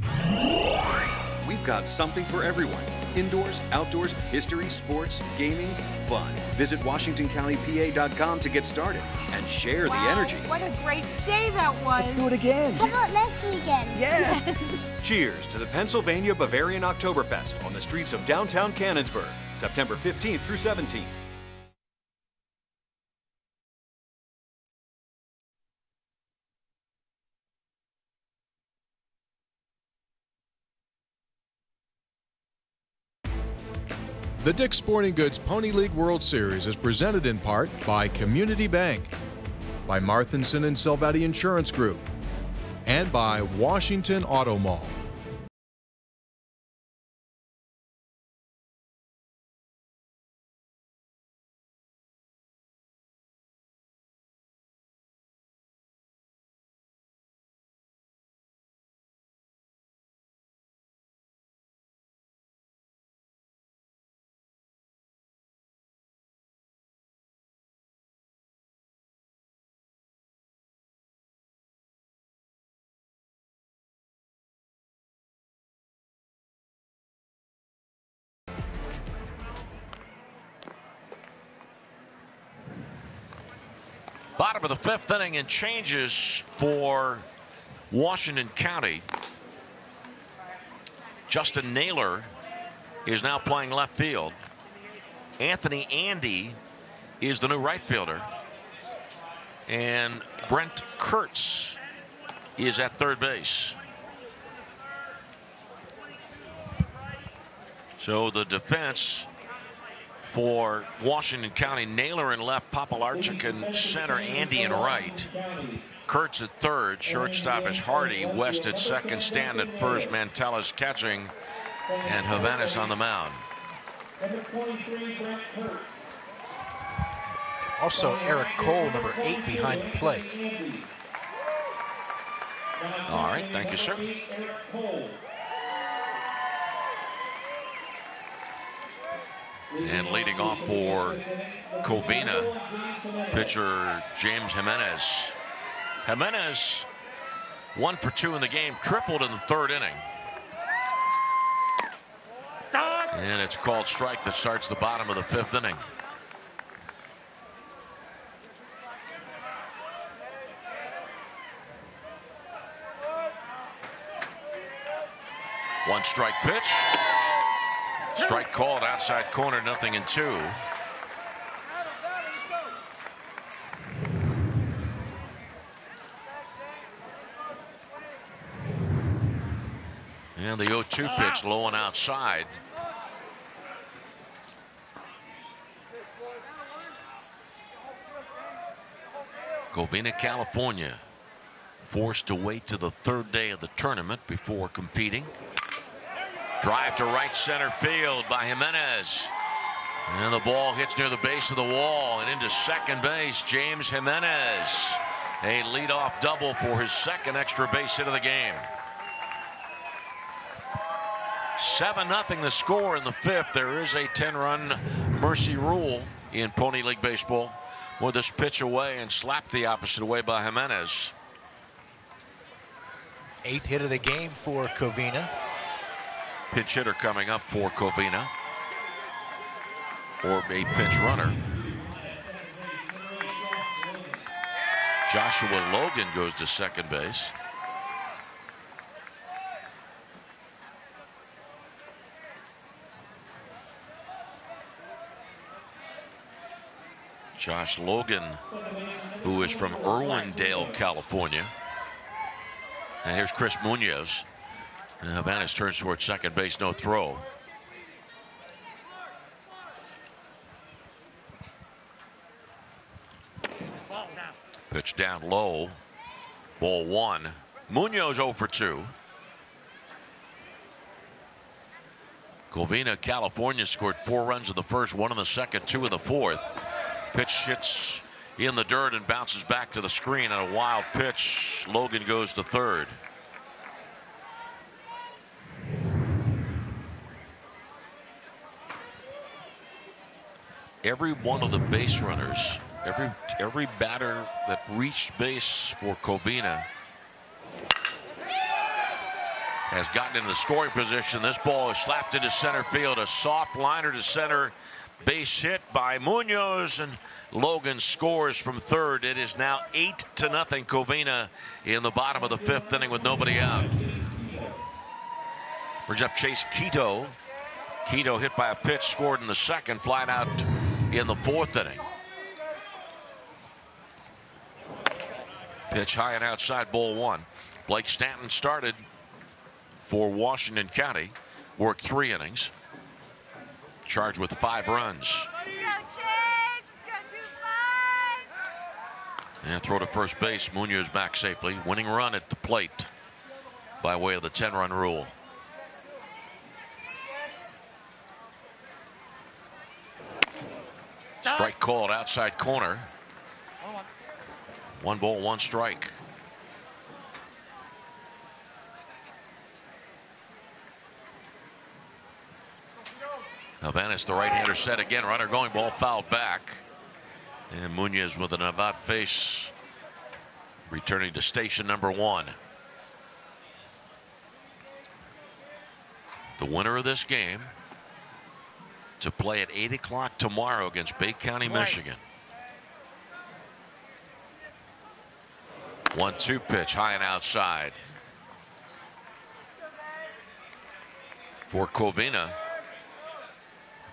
We've got something for everyone. Indoors, outdoors, history, sports, gaming, fun. Visit WashingtonCountyPA.com to get started and share the energy. What a great day that was. Let's do it again. How about next weekend? Yes. Cheers to the Pennsylvania Bavarian Oktoberfest on the streets of downtown Canonsburg, September 15th through 17th. The Dick's Sporting Goods Pony League World Series is presented in part by Community Bank, by Marthinson and Silvetti Insurance Group, and by Washington Auto Mall. Bottom of the 5th inning and changes for Washington County. Justin Naylor is now playing left field. Anthony Andy is the new right fielder. And Brent Kurtz is at third base. So the defense for Washington County, Naylor in left, Popolarczyk in center, Andy in right. Kurtz at third, shortstop is Hardy, West at second, Stanton at first, Mantella's catching, and Jimenez on the mound. Also Eric Cole, number 8, behind the plate. All right, thank you, sir. And leading off for Covina, pitcher James Jimenez. Jimenez 1 for 2 in the game, tripled in the third inning. And it's called strike that starts the bottom of the 5th inning. One strike pitch. Strike called outside corner, 0-2. And the 0-2 pitch low and outside. Covina, California, forced to wait to the 3rd day of the tournament before competing. Drive to right center field by Jimenez. And the ball hits near the base of the wall and into second base. James Jimenez. A leadoff double for his 2nd extra base hit of the game. 7-0 the score in the 5th. There is a 10-run mercy rule in Pony League Baseball. With this pitch away and slapped the opposite way by Jimenez. 8th hit of the game for Covina. Pinch hitter coming up for Covina, or a pinch runner. Joshua Logan goes to second base. Josh Logan, who is from Irwindale, California. And here's Chris Munoz. And Jimenez turns towards second base, no throw. Pitch down low. Ball 1. Munoz 0 for 2. Covina, California scored 4 runs in the first, 1 in the second, 2 in the fourth. Pitch hits in the dirt and bounces back to the screen on a wild pitch. Logan goes to third. Every one of the base runners, every batter that reached base for Covina has gotten into scoring position. This ball is slapped into center field. A soft liner to center. Base hit by Munoz, and Logan scores from third. It is now 8-0 Covina in the bottom of the 5th inning with nobody out. Brings up Chase Quito. Quito hit by a pitch, scored in the 2nd, flied out in the 4th inning. Pitch high and outside, ball 1. Blake Stanton started for Washington County, worked 3 innings. Charged with 5 runs. And throw to first base. Munoz back safely. Winning run at the plate by way of the 10-run rule. Strike called outside corner. 1 ball, 1 strike. Jimenez, the right-hander, set again. Runner going, ball fouled back. And Munoz with an about face, returning to station number 1. The winner of this game to play at 8 o'clock tomorrow against Bay County, Michigan. 1-2 pitch, high and outside. For Covina,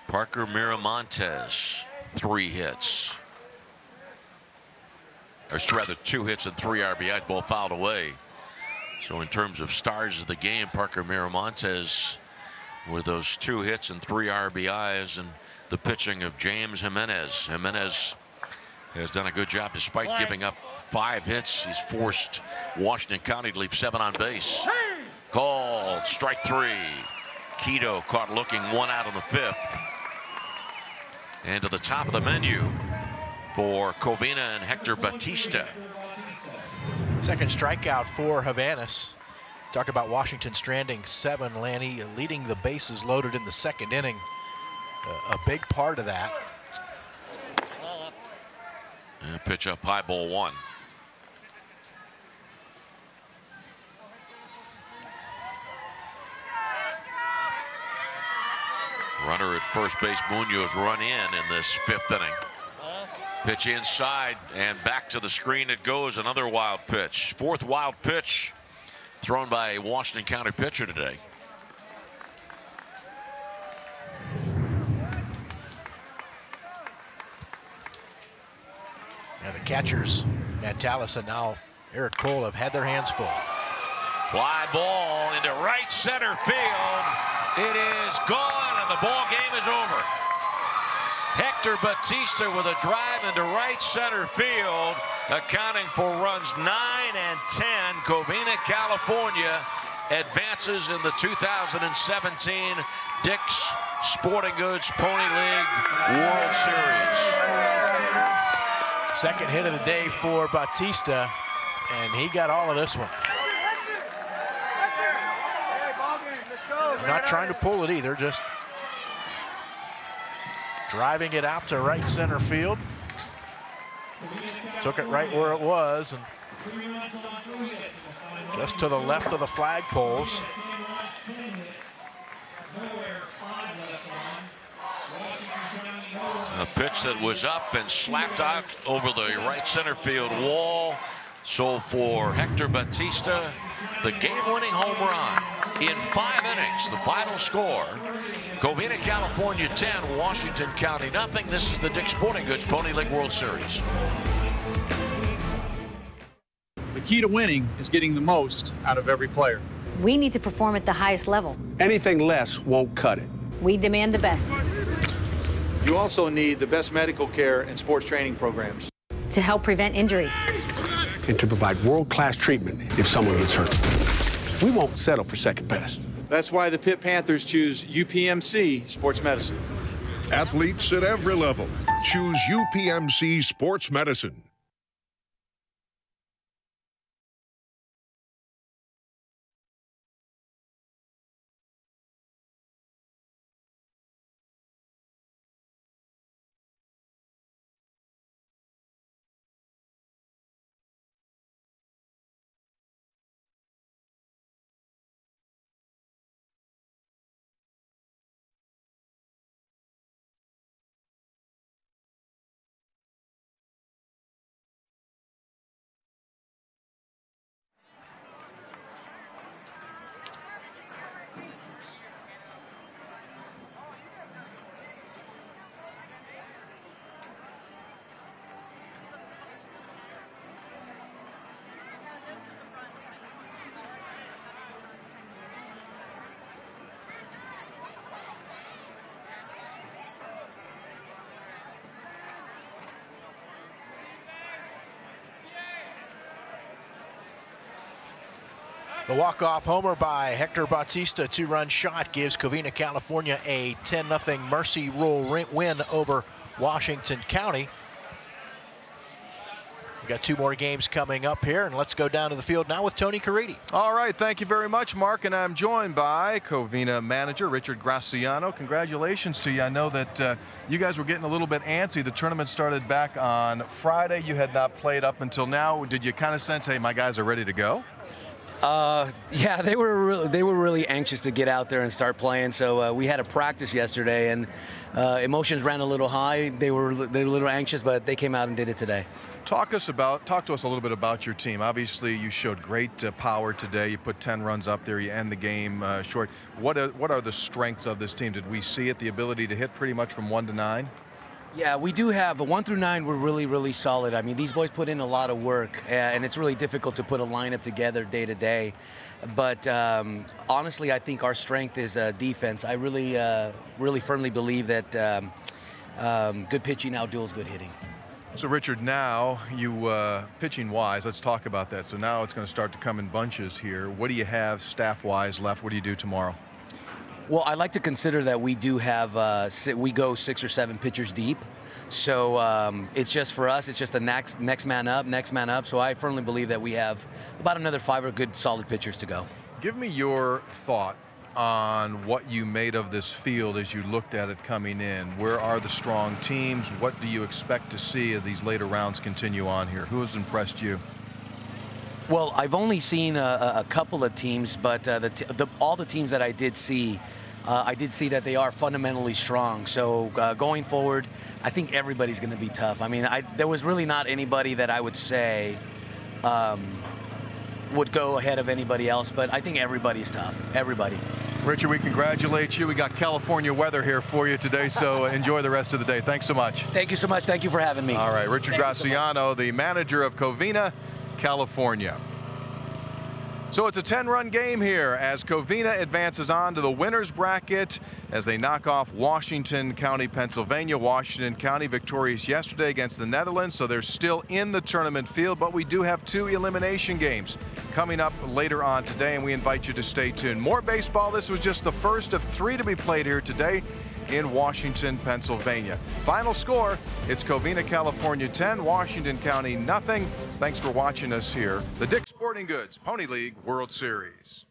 Parker Miramontes, 3 hits. Or rather 2 hits and 3 RBIs, ball fouled away. So in terms of stars of the game, Parker Miramontes with those 2 hits and 3 RBIs, and the pitching of James Jimenez. Jimenez has done a good job despite giving up 5 hits. He's forced Washington County to leave 7 on base. Called strike 3. Quito caught looking, 1 out on the 5th. And to the top of the menu for Covina and Hector Bautista. 2nd strikeout for Jimenez. Talked about Washington stranding 7, Lanny, leading the bases loaded in the 2nd inning. A big part of that. And pitch up high, ball 1. Runner at first base, Munoz, run in this 5th inning. Pitch inside and back to the screen it goes. Another wild pitch. 4th wild pitch thrown by a Washington County pitcher today. And the catchers, Natalis and now Eric Cole, have had their hands full. Fly ball into right center field. It is gone, and the ball game is over. Hector Bautista with a drive into right center field, accounting for runs 9 and 10. Covina, California advances in the 2017 Dick's Sporting Goods Pony League World Series. Second hit of the day for Bautista, and he got all of this one. Not trying to pull it either, just driving it out to right center field. Took it right where it was, and just to the left of the flagpoles. A pitch that was up and slapped out over the right center field wall. So for Hector Bautista, the game-winning home run in 5 innings. The final score, Covina, California 10, Washington County nothing. This is the Dick's Sporting Goods Pony League World Series. The key to winning is getting the most out of every player. We need to perform at the highest level. Anything less won't cut it. We demand the best. You also need the best medical care and sports training programs to help prevent injuries and to provide world-class treatment if someone gets hurt. We won't settle for second best. That's why the Pitt Panthers choose UPMC Sports Medicine. Athletes at every level choose UPMC Sports Medicine. The walk-off homer by Hector Bautista, 2-run shot, gives Covina, California a 10-0 Mercy Rule win over Washington County. We've got 2 more games coming up here, and let's go down to the field now with Tony Caridi. All right, thank you very much, Mark, and I'm joined by Covina manager Richard Graziano. Congratulations to you. I know that you guys were getting a little bit antsy. The tournament started back on Friday. You had not played up until now. Did you kind of sense, hey, my guys are ready to go? Yeah, they were really anxious to get out there and start playing. So we had a practice yesterday, and emotions ran a little high. They were a little anxious, but they came out and did it today. Talk to us a little bit about your team. Obviously, you showed great power today. You put 10 runs up there. You end the game short. What are the strengths of this team? Did we see it? The ability to hit pretty much from 1 to 9? Yeah, we do have 1 through 9. We're really solid. I mean, these boys put in a lot of work, and it's really difficult to put a lineup together day to day. But honestly, I think our strength is defense. I really firmly believe that good pitching outduels good hitting. So, Richard, now you pitching-wise, let's talk about that. So now it's going to start to come in bunches here. What do you have staff-wise left? What do you do tomorrow? Well, I like to consider that we do have, we go 6 or 7 pitchers deep. So it's just for us, it's just the next man up. So I firmly believe that we have about another 5 good solid pitchers to go. Give me your thought on what you made of this field as you looked at it coming in. Where are the strong teams? What do you expect to see as these later rounds continue on here? Who has impressed you? Well, I've only seen a couple of teams, but all the teams that I did see, I did see that they are fundamentally strong. So going forward, I think everybody's going to be tough. I mean, there was really not anybody that I would say would go ahead of anybody else, but I think everybody's tough. Everybody. Richard, we congratulate you. We got California weather here for you today, so enjoy the rest of the day. Thanks so much. Thank you so much. Thank you for having me. All right, Richard Graziano, the manager of Covina, California. So it's a 10-run game here as Covina advances on to the winner's bracket as they knock off Washington County, Pennsylvania. Washington County victorious yesterday against the Netherlands, so they're still in the tournament field, but we do have 2 elimination games coming up later on today, and we invite you to stay tuned. More baseball. This was just the first of 3 to be played here today in Washington, Pennsylvania. Final score, it's Covina, California 10, Washington County nothing. Thanks for watching us here. The Dick's Sporting Goods Pony League World Series.